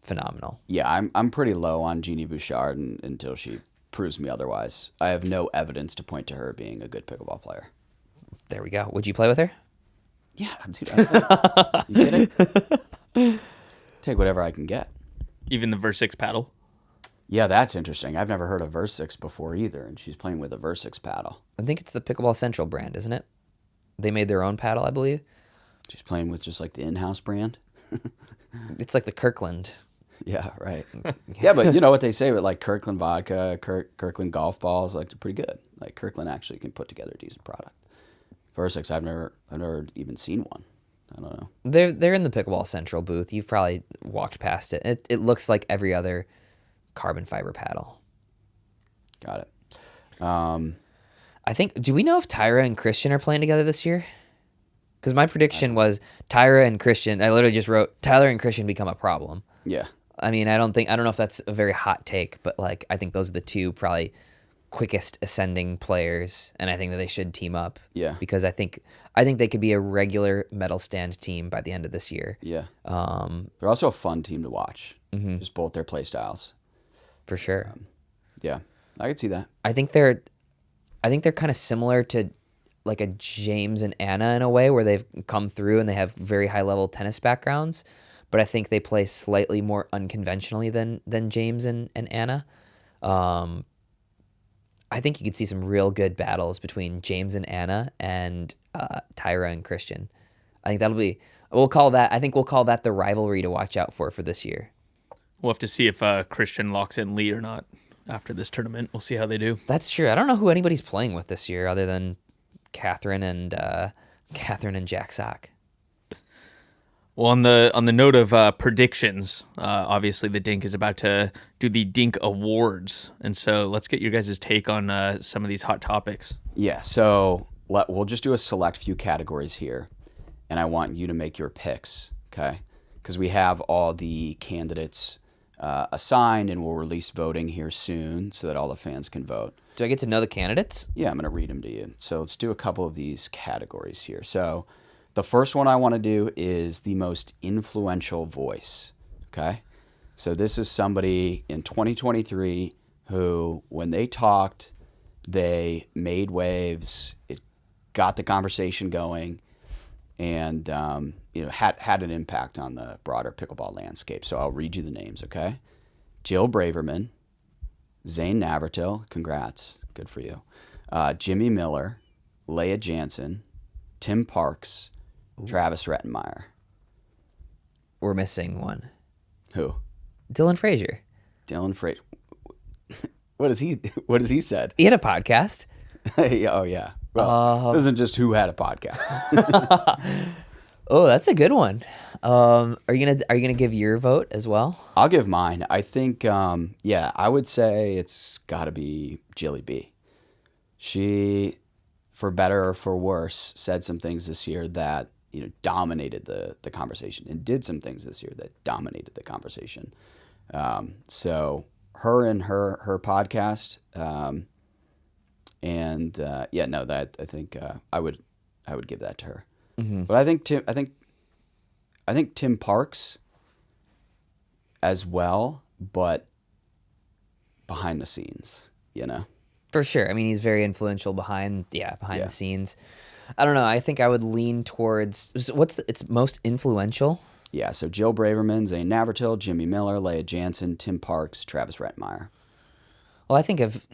phenomenal. Yeah, I'm pretty low on Jeannie Bouchard until she proves me otherwise. I have no evidence to point to her being a good pickleball player. There we go. Would you play with her? Yeah, dude. You kidding? Take whatever I can get. Even the Versix paddle. Yeah, that's interesting. I've never heard of Versix before either, and she's playing with a Versix paddle. I think it's the Pickleball Central brand, isn't it? They made their own paddle, I believe. She's playing with just like the in-house brand. It's like the Kirkland. Yeah, right. Yeah, but you know what they say with like Kirkland vodka, Kirkland golf balls, like they're pretty good. Like Kirkland actually can put together a decent product. Versix, I've never even seen one. I don't know. They're in the Pickleball Central booth. You've probably walked past it. It looks like every other carbon fiber paddle. Got it. I think. Do we know if Tyra and Christian are playing together this year? Because my prediction was Tyra and Christian. I literally just wrote Tyler and Christian become a problem. Yeah. I mean, I don't know if that's a very hot take, but like I think those are the two probably quickest ascending players, and I think that they should team up. Yeah. Because I think they could be a regular medal stand team by the end of this year. Yeah. They're also a fun team to watch. Just both their play styles. For sure. Yeah, I could see that. I think they're kind of similar to like a James and Anna in a way, where they've come through and they have very high level tennis backgrounds, but I think they play slightly more unconventionally than James and Anna. I think you could see some real good battles between James and Anna and Tyra and Christian. I think we'll call that the rivalry to watch out for this year. We'll have to see if Christian locks in Lee or not after this tournament. We'll see how they do. That's true. I don't know who anybody's playing with this year other than Catherine and Jack Sock. Well, on the note of predictions, obviously the Dink is about to do the Dink Awards, and so let's get your guys' take on some of these hot topics. Yeah, so we'll just do a select few categories here, and I want you to make your picks, okay? Because we have all the candidates assigned, and we'll release voting here soon so that all the fans can vote. Do I get to know the candidates? Yeah, I'm going to read them to you. So let's do a couple of these categories here. So the first one I want to do is the most influential voice, okay? So this is somebody in 2023 who, when they talked, they made waves, it got the conversation going, and had an impact on the broader pickleball landscape. So I'll read you the names, okay? Jill Braverman, Zane Navratil, congrats, good for you. Jimmy Miller, Leah Jansen, Tim Parks, Travis Rettenmeyer. We're missing one. Who? Dylan Frazier. Dylan Frazier. What has he said? He had a podcast. Oh yeah. Well, this isn't just who had a podcast. Oh, that's a good one. Are you gonna give your vote as well? I'll give mine. I think I would say it's got to be Jilly B. She, for better or for worse, said some things this year that dominated the conversation, and did some things this year that dominated the conversation. So her and her podcast, that I think I would give that to her. Mm-hmm. But I think Tim Parks as well, but behind the scenes, For sure. I mean, he's very influential behind the scenes. I don't know. I think I would lean towards it's most influential. Yeah. So Jill Braverman, Zane Navratil, Jimmy Miller, Leah Jansen, Tim Parks, Travis Rettenmeyer. Well, I think of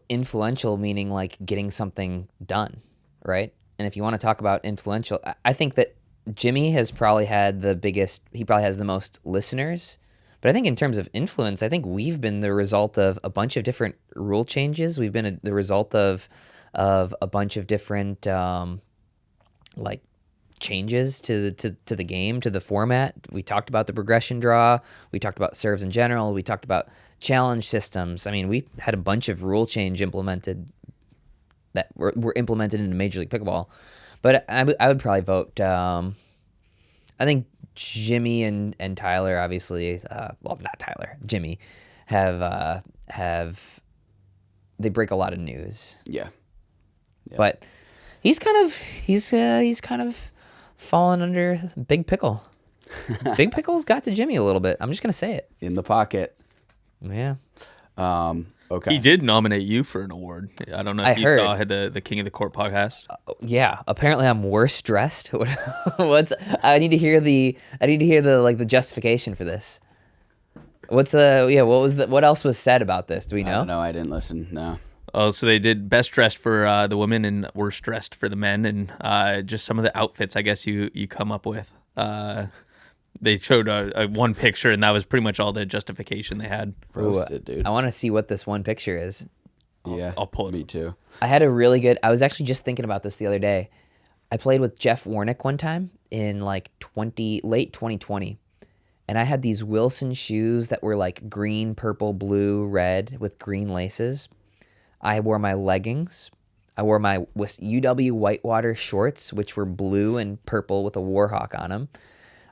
influential meaning like getting something done, right? And if you want to talk about influential, I think that Jimmy has probably had he probably has the most listeners. But I think in terms of influence, I think we've been the result of a bunch of different rule changes. We've been the result of a bunch of different changes to the game, to the format. We talked about the progression draw. We talked about serves in general. We talked about challenge systems. I mean, we had a bunch of rule change implemented that were implemented into Major League Pickleball. But I would probably vote. I think Jimmy and Tyler, obviously, not Tyler, Jimmy, have they break a lot of news. Yeah. But he's kind of fallen under Big Pickle. Big Pickle's got to Jimmy a little bit. I'm just gonna say it. In the pocket. Yeah. Okay. He did nominate you for an award. I don't know if you saw the King of the Court podcast. Yeah. Apparently, I'm worse dressed. I need to hear the justification for this. What else was said about this? Do we know? I don't know. I didn't listen. No. Oh, so they did best dressed for the women and worst dressed for the men, and just some of the outfits I guess you come up with. They showed a one picture, and that was pretty much all the justification they had. Roasted, dude. I want to see what this one picture is. Yeah, I'll pull it. Me too. I had a really good. I was actually just thinking about this the other day. I played with Jeff Warnick one time in like late 2020, and I had these Wilson shoes that were like green, purple, blue, red with green laces. I wore my leggings. I wore my UW Whitewater shorts, which were blue and purple with a Warhawk on them.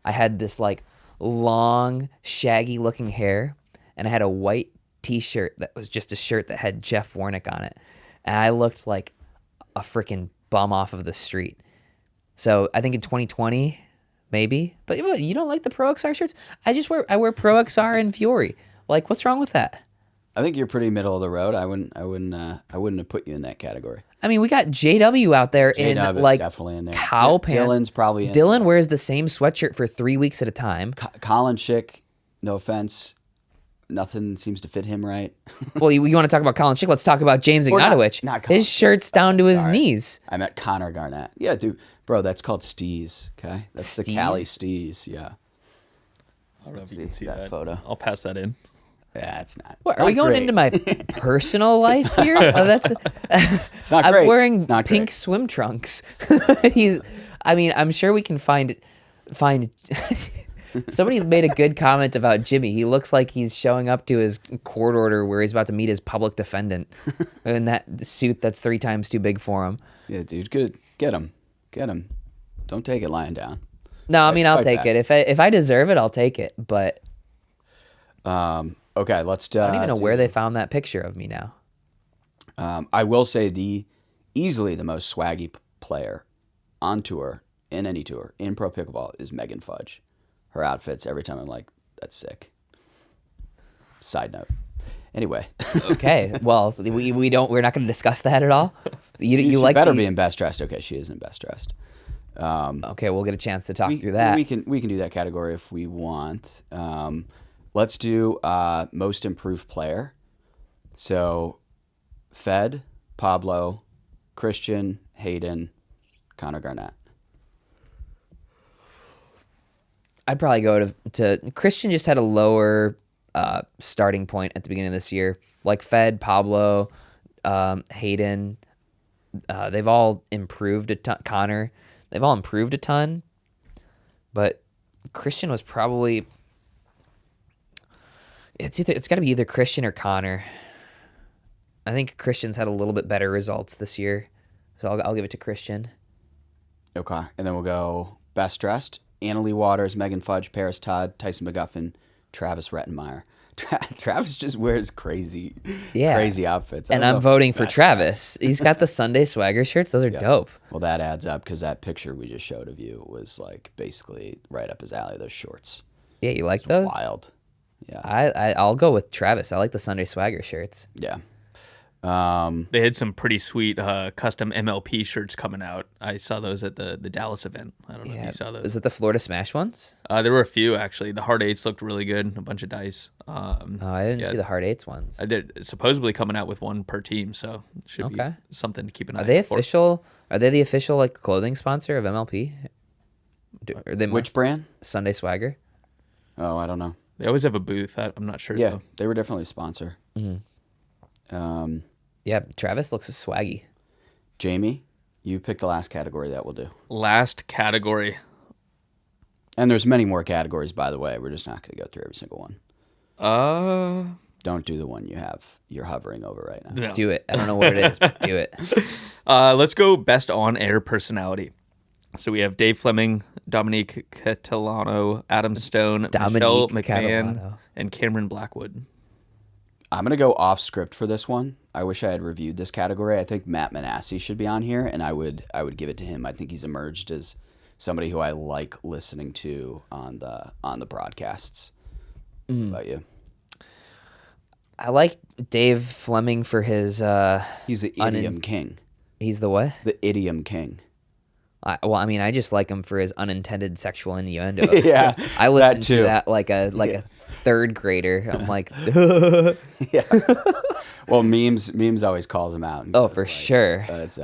I had this like long, shaggy looking hair, and I had a white t-shirt that was just a shirt that had Jeff Warnick on it. And I looked like a freaking bum off of the street. So I think in 2020, maybe. But you don't like the Pro XR shirts? I wear Pro XR and Fiore. Like, what's wrong with that? I think you're pretty middle of the road. I wouldn't have put you in that category. I mean, we got JW out there in like definitely in there. cow pants. Dylan's probably in. Dylan wears the same sweatshirt for 3 weeks at a time. Colin Schick, no offense, nothing seems to fit him right. Well, you want to talk about Colin Schick? Let's talk about James Or not Ignatowicz. Colin His shirt's down to his Sorry. knees. I meant Connor Garnett. Yeah, dude. Bro, that's called Steez, okay? That's the Cali Steez, yeah. I don't know if you can see that that photo. I'll pass that in. Yeah, it's not. What, it's are we not going great. into my personal life here? Oh, that's. It's not I'm great. wearing Not pink great. swim trunks. I'm sure we can find. Somebody made a good comment about Jimmy. He looks like he's showing up to his court order where he's about to meet his public defendant in that suit that's 3 times too big for him. Yeah, dude, good. Get him. Don't take it lying down. No, I mean, I'll Fight take back. it. If I deserve it, I'll take it. But Okay, let's. I don't even know where they found that picture of me now. I will say easily the most swaggy player on tour, in any tour, in pro pickleball is Megan Fudge. Her outfits, every time I'm like, that's sick. Side note. Anyway. Okay, well, we're not going to discuss that at all. You She like better be in best dressed. Okay, she isn't best dressed. Okay, we'll get a chance to talk through that. We can do that category if we want. Let's do most improved player. So, Fed, Pablo, Christian, Hayden, Connor Garnett. I'd probably go to Christian. Just had a lower starting point at the beginning of this year. Like Fed, Pablo, Hayden, they've all improved a ton. Connor, they've all improved a ton. But Christian was probably it's got to be either Christian or Connor. I think Christian's had a little bit better results this year, so I'll give it to Christian. Okay, and then we'll go best dressed. Annalie Waters, Megan Fudge, Paris Todd, Tyson McGuffin, Travis Rettenmeyer. Travis just wears crazy outfits. And I'm voting for Travis. He's got the Sunday Swagger shirts. Those are dope. Well, that adds up because that picture we just showed of you was like basically right up his alley, those shorts. Yeah, you like those? Wild. Yeah. I'll go with Travis. I like the Sunday Swagger shirts. Yeah. They had some pretty sweet custom MLP shirts coming out. I saw those at the Dallas event. I don't know if you saw those. Is it the Florida Smash ones? There were a few actually. The Hard Eights looked really good. A bunch of dice. I didn't see the Hard Eights ones. I did. Supposedly coming out with one per team, so it should be something to keep an eye Are they out for. official? Are they the official like clothing sponsor of MLP? Which brand? Sunday Swagger. Oh, I don't know. They always have a booth. I'm not sure. Yeah, though. they were definitely a sponsor. Yeah, Travis looks swaggy. Jamie, you pick the last category that we'll do. Last category. And there's many more categories, by the way. We're just not going to go through every single one. Don't do the one you're hovering over right now. No. Do it. I don't know what it is, but do it. Let's go best on-air personality. So we have Dave Fleming, Dominique Catalano, Adam Stone, Michelle Dominique McMahon, Catalano. and Cameron Blackwood. I'm going to go off script for this one. I wish I had reviewed this category. I think Matt Manassi should be on here, and I would give it to him. I think he's emerged as somebody who I like listening to on the broadcasts. What about you? I like Dave Fleming for his. He's the idiom king. He's the what? The idiom king. I just like him for his unintended sexual innuendo. Yeah, I listened that too. to that like a third grader. I'm like, Yeah. Well, memes always calls him out. oh, for sure. It's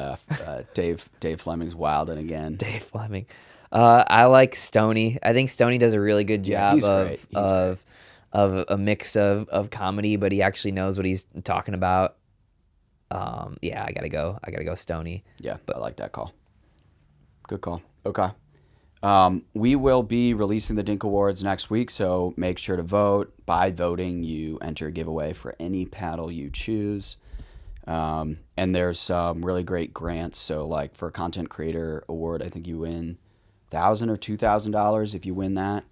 Dave Fleming's wilding again. Dave Fleming. I like Stoney. I think Stoney does a really good Yeah, job he's great. He's of a mix of comedy, but he actually knows what he's talking about. Yeah, I gotta go Stoney. Yeah, but I like that call. Good call. Okay. We will be releasing the Dink Awards next week, so make sure to vote. By voting, you enter a giveaway for any paddle you choose. And there's some really great grants. So, like for a content creator award, I think you win $1,000 or $2,000 if you win that.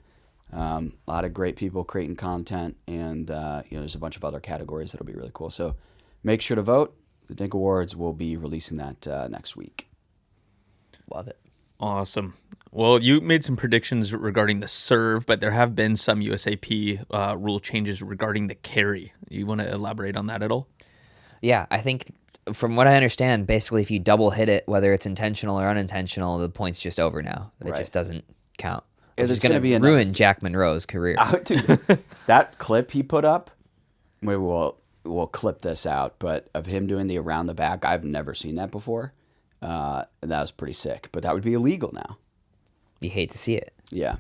A lot of great people creating content, and there's a bunch of other categories that'll be really cool. So, make sure to vote. The Dink Awards will be releasing that next week. Love it. Awesome. Well, you made some predictions regarding the serve, but there have been some USAP rule changes regarding the carry. You want to elaborate on that at all? Yeah, I think from what I understand, basically if you double hit it, whether it's intentional or unintentional, the point's just over now. It Right. just doesn't count. It's It's going to be ruin Jack Monroe's career. Dude, that clip he put up, maybe we'll clip this out, but of him doing the around the back, I've never seen that before. And that was pretty sick, but that would be illegal now. You hate to see it. Yeah.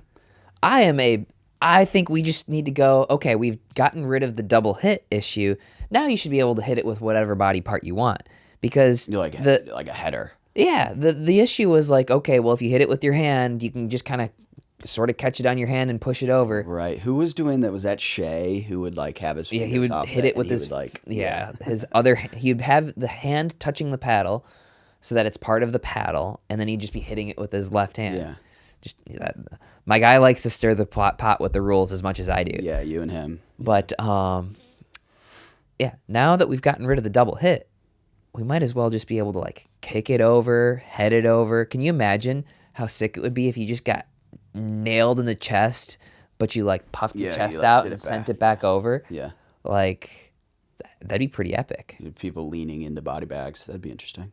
I think we just need to go, okay, we've gotten rid of the double hit issue. Now you should be able to hit it with whatever body part you want. Because You're like a header. yeah, the issue was like, okay, well, if you hit it with your hand, you can just kind of sort of catch it on your hand and push it over. Right. Who was doing that? Was that Shay who would like have his Yeah, fingers he would off hit it it with and he his would, like his other he'd have the hand touching the paddle so that it's part of the paddle, and then he'd just be hitting it with his left hand. Yeah. Just my guy likes to stir the pot with the rules as much as I do. Yeah, you and him. But yeah, now that we've gotten rid of the double hit, we might as well just be able to like kick it over, head it over. Can you imagine how sick it would be if you just got nailed in the chest, but you like puffed your Yeah, chest you, like, out did and it sent back. it back over? Yeah. Like that'd be pretty epic. People leaning into body bags. That'd be interesting.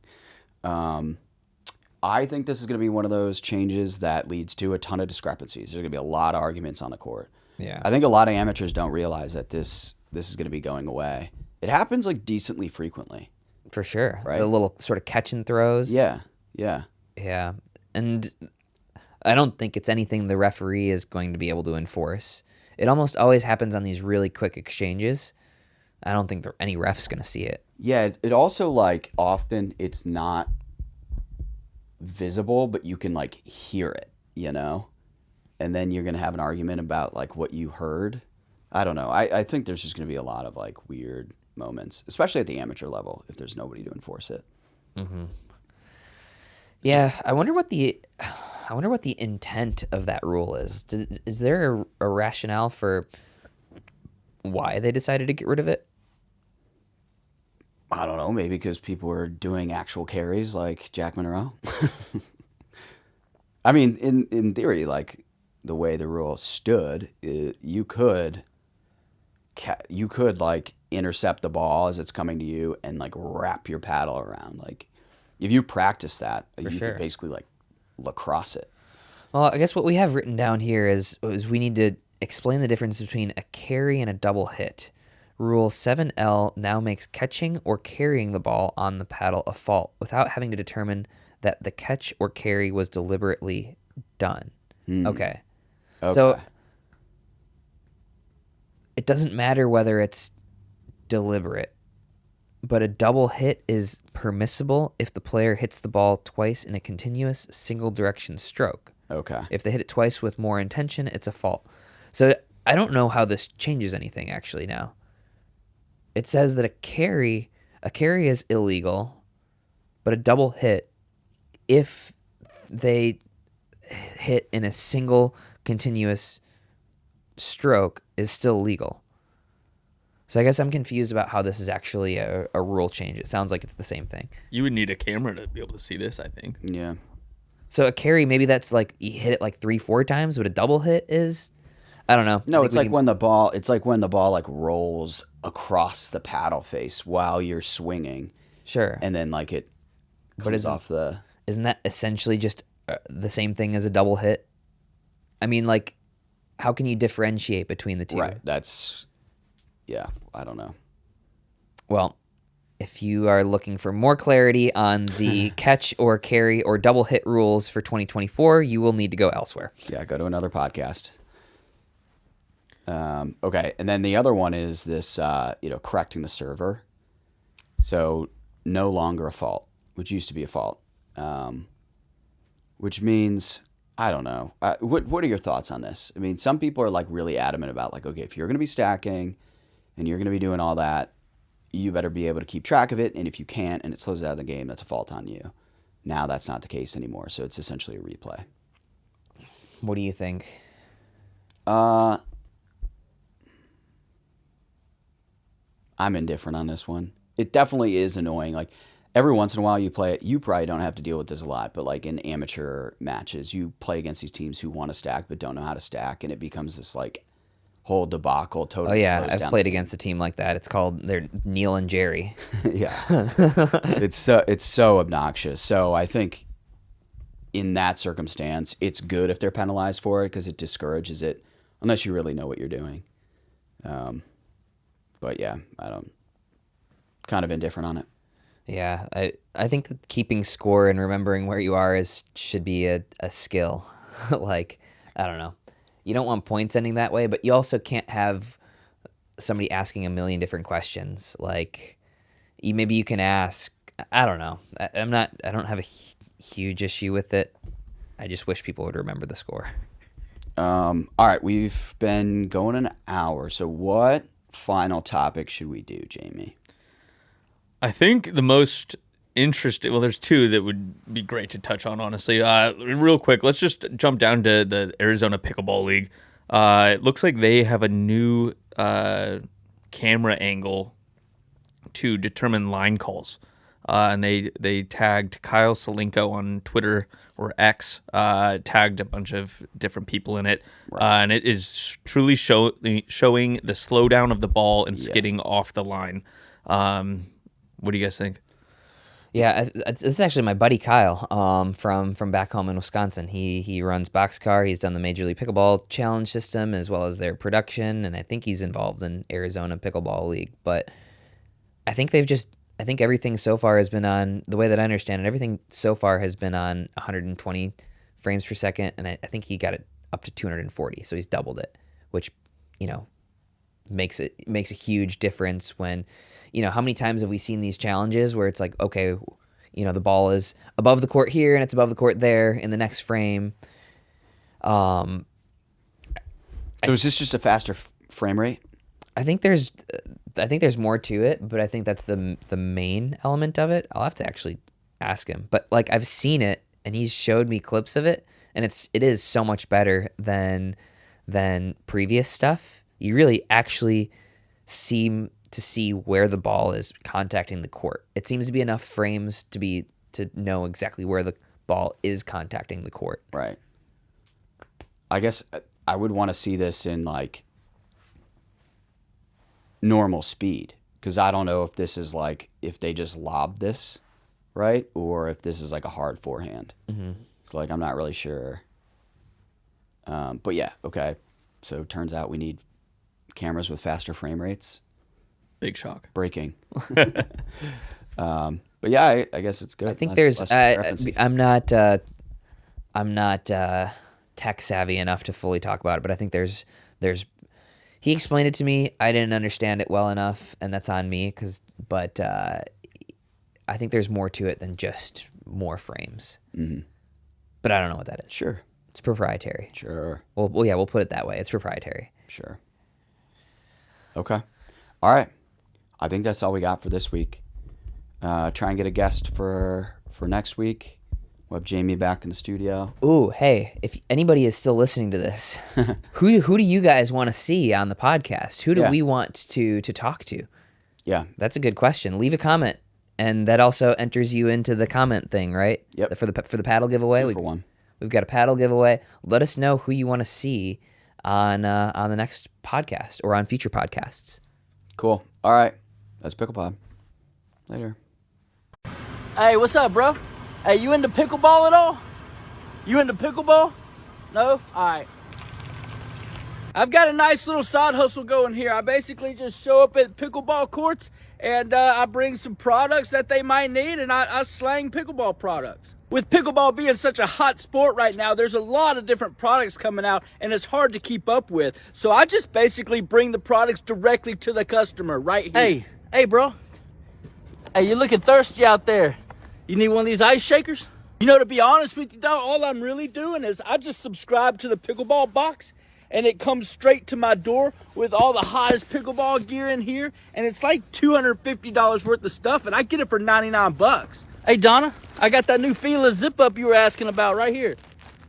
I think this is going to be one of those changes that leads to a ton of discrepancies. There's going to be a lot of arguments on the court. Yeah. I think a lot of amateurs don't realize that this is going to be going away. It happens like decently frequently. For sure. Right. The little sort of catch and throws. Yeah. Yeah. Yeah. And I don't think it's anything the referee is going to be able to enforce. It almost always happens on these really quick exchanges. I don't think any ref's going to see it. Yeah. It also like often it's not visible, but you can like hear it, and then you're going to have an argument about like what you heard. I don't know. I think there's just going to be a lot of like weird moments, especially at the amateur level, if there's nobody to enforce it. Mm-hmm. Yeah, I wonder what the intent of that rule is. Is there a rationale for why they decided to get rid of it? I don't know. Maybe because people were doing actual carries like Jack Monroe. I mean, in theory, like the way the rule stood, you could like intercept the ball as it's coming to you and like wrap your paddle around. Like if you practice that, you sure. could basically like lacrosse it. Well, I guess what we have written down here is we need to explain the difference between a carry and a double hit. Rule 7L now makes catching or carrying the ball on the paddle a fault without having to determine that the catch or carry was deliberately done. Okay. So it doesn't matter whether it's deliberate, but a double hit is permissible if the player hits the ball twice in a continuous single direction stroke. Okay. If they hit it twice with more intention, it's a fault. So I don't know how this changes anything actually now. It says that a carry is illegal, but a double hit, if they hit in a single continuous stroke, is still legal. So I guess I'm confused about how this is actually a rule change. It sounds like it's the same thing. You would need a camera to be able to see this, I think. Yeah. So a carry, maybe that's like you hit it like 3-4 times. What a double hit is, I don't know. No, I it's think like when the ball. It's like when the ball like rolls across the paddle face while you're swinging, sure. and then like it comes off the. Isn't that essentially just the same thing as a double hit? I mean, like, how can you differentiate between the two? Right. That's. Yeah, I don't know. Well, If you are looking for more clarity on the catch or carry or double hit rules for 2024, you will need to go elsewhere. Yeah, go to another podcast. Okay, and then the other one is this, correcting the server. So no longer a fault, which used to be a fault, which means, I don't know. What are your thoughts on this? I mean, some people are like really adamant about like, okay, if you're going to be stacking and you're going to be doing all that, you better be able to keep track of it. And if you can't and it slows down the game, that's a fault on you. Now that's not the case anymore. So it's essentially a replay. What do you think? I'm indifferent on this one. It definitely is annoying. Like every once in a while you play it. You probably don't have to deal with this a lot, but like in amateur matches, you play against these teams who want to stack but don't know how to stack, and it becomes this like whole debacle. Totally. Oh yeah, I've played against a team like that. It's called they're Neil and Jerry. Yeah, it's so obnoxious. So I think in that circumstance, it's good if they're penalized for it because it discourages it, unless you really know what you're doing. But yeah, kind of indifferent on it. Yeah, I think that keeping score and remembering where you are should be a skill. Like, I don't know. You don't want points ending that way, but you also can't have somebody asking a million different questions. Like, maybe you can ask, I don't know. I don't have a huge issue with it. I just wish people would remember the score. All right, we've been going an hour, so what final topic should we do, Jamie? I think the most interesting, well, there's two that would be great to touch on, honestly. Real quick, let's just jump down to the Arizona Pickleball League. It looks like they have a new camera angle to determine line calls. And they tagged Kyle Salenko on Twitter or X, tagged a bunch of different people in it. Right. And it is truly showing the slowdown of the ball and skidding off the line. What do you guys think? Yeah, this is actually my buddy Kyle from back home in Wisconsin. He runs Boxcar. He's done the Major League Pickleball Challenge system as well as their production, and I think he's involved in Arizona Pickleball League. But I think everything so far has been on, the way that I understand it, everything so far has been on 120 frames per second, and I think he got it up to 240, so he's doubled it, which, makes a huge difference when, how many times have we seen these challenges where it's like, okay, the ball is above the court here and it's above the court there in the next frame. So is this just a faster frame rate? I think there's more to it, but I think that's the main element of it. I'll have to actually ask him. But like I've seen it and he's showed me clips of it, and it is so much better than previous stuff. You really actually seem to see where the ball is contacting the court. It seems to be enough frames to know exactly where the ball is contacting the court. Right. I guess I would want to see this in like normal speed, because I don't know if this is like if they just lobbed this, right, or if this is like a hard forehand. Mm-hmm. It's like I'm not really sure. But yeah, okay. So turns out we need cameras with faster frame rates. Big shock. Breaking. But yeah, I guess it's good. I think there's. I'm not tech savvy enough to fully talk about it, but I think there's. He explained it to me. I didn't understand it well enough, and that's on me. But I think there's more to it than just more frames. Mm-hmm. But I don't know what that is. Sure. It's proprietary. Sure. Well, yeah, we'll put it that way. It's proprietary. Sure. Okay. All right. I think that's all we got for this week. Try and get a guest for next week. We'll have Jamie back in the studio. Ooh, hey, if anybody is still listening to this, who do you guys want to see on the podcast? Who do we want to talk to? Yeah. That's a good question. Leave a comment. And that also enters you into the comment thing, right? Yep. For the paddle giveaway. 2 for 1. We've got a paddle giveaway. Let us know who you want to see on the next podcast or on future podcasts. Cool. All right. That's Pickleball. Later. Hey, what's up, bro? Hey, you into pickleball at all? You into pickleball? No? All right. I've got a nice little side hustle going here. I basically just show up at pickleball courts and I bring some products that they might need, and I slang pickleball products. With pickleball being such a hot sport right now, there's a lot of different products coming out and it's hard to keep up with. So I just basically bring the products directly to the customer right here. Hey bro. Hey, you're looking thirsty out there. You need one of these ice shakers? You know, to be honest with you though, all I'm really doing is I just subscribe to the pickleball box and it comes straight to my door with all the hottest pickleball gear in here. And it's like $250 worth of stuff and I get it for 99 bucks. Hey Donna, I got that new Fila zip up you were asking about right here.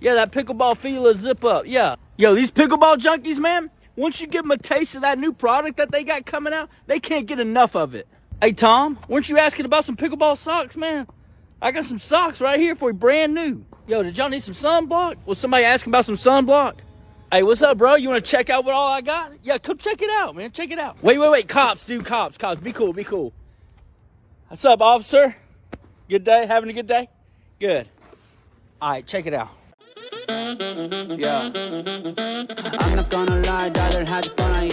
Yeah, that pickleball Fila zip up, yeah. Yo, these pickleball junkies, man, once you give them a taste of that new product that they got coming out, they can't get enough of it. Hey Tom, weren't you asking about some pickleball socks, man? I got some socks right here for you, brand new. Yo, did y'all need some sunblock? Was somebody asking about some sunblock? Hey, what's up, bro? You want to check out what all I got? Yeah, come check it out, man. Check it out. Wait. Cops, dude. Cops. Be cool. What's up, officer? Good day? Having a good day? Good. All right, check it out. Yeah. I'm not gonna lie, darling, had gonna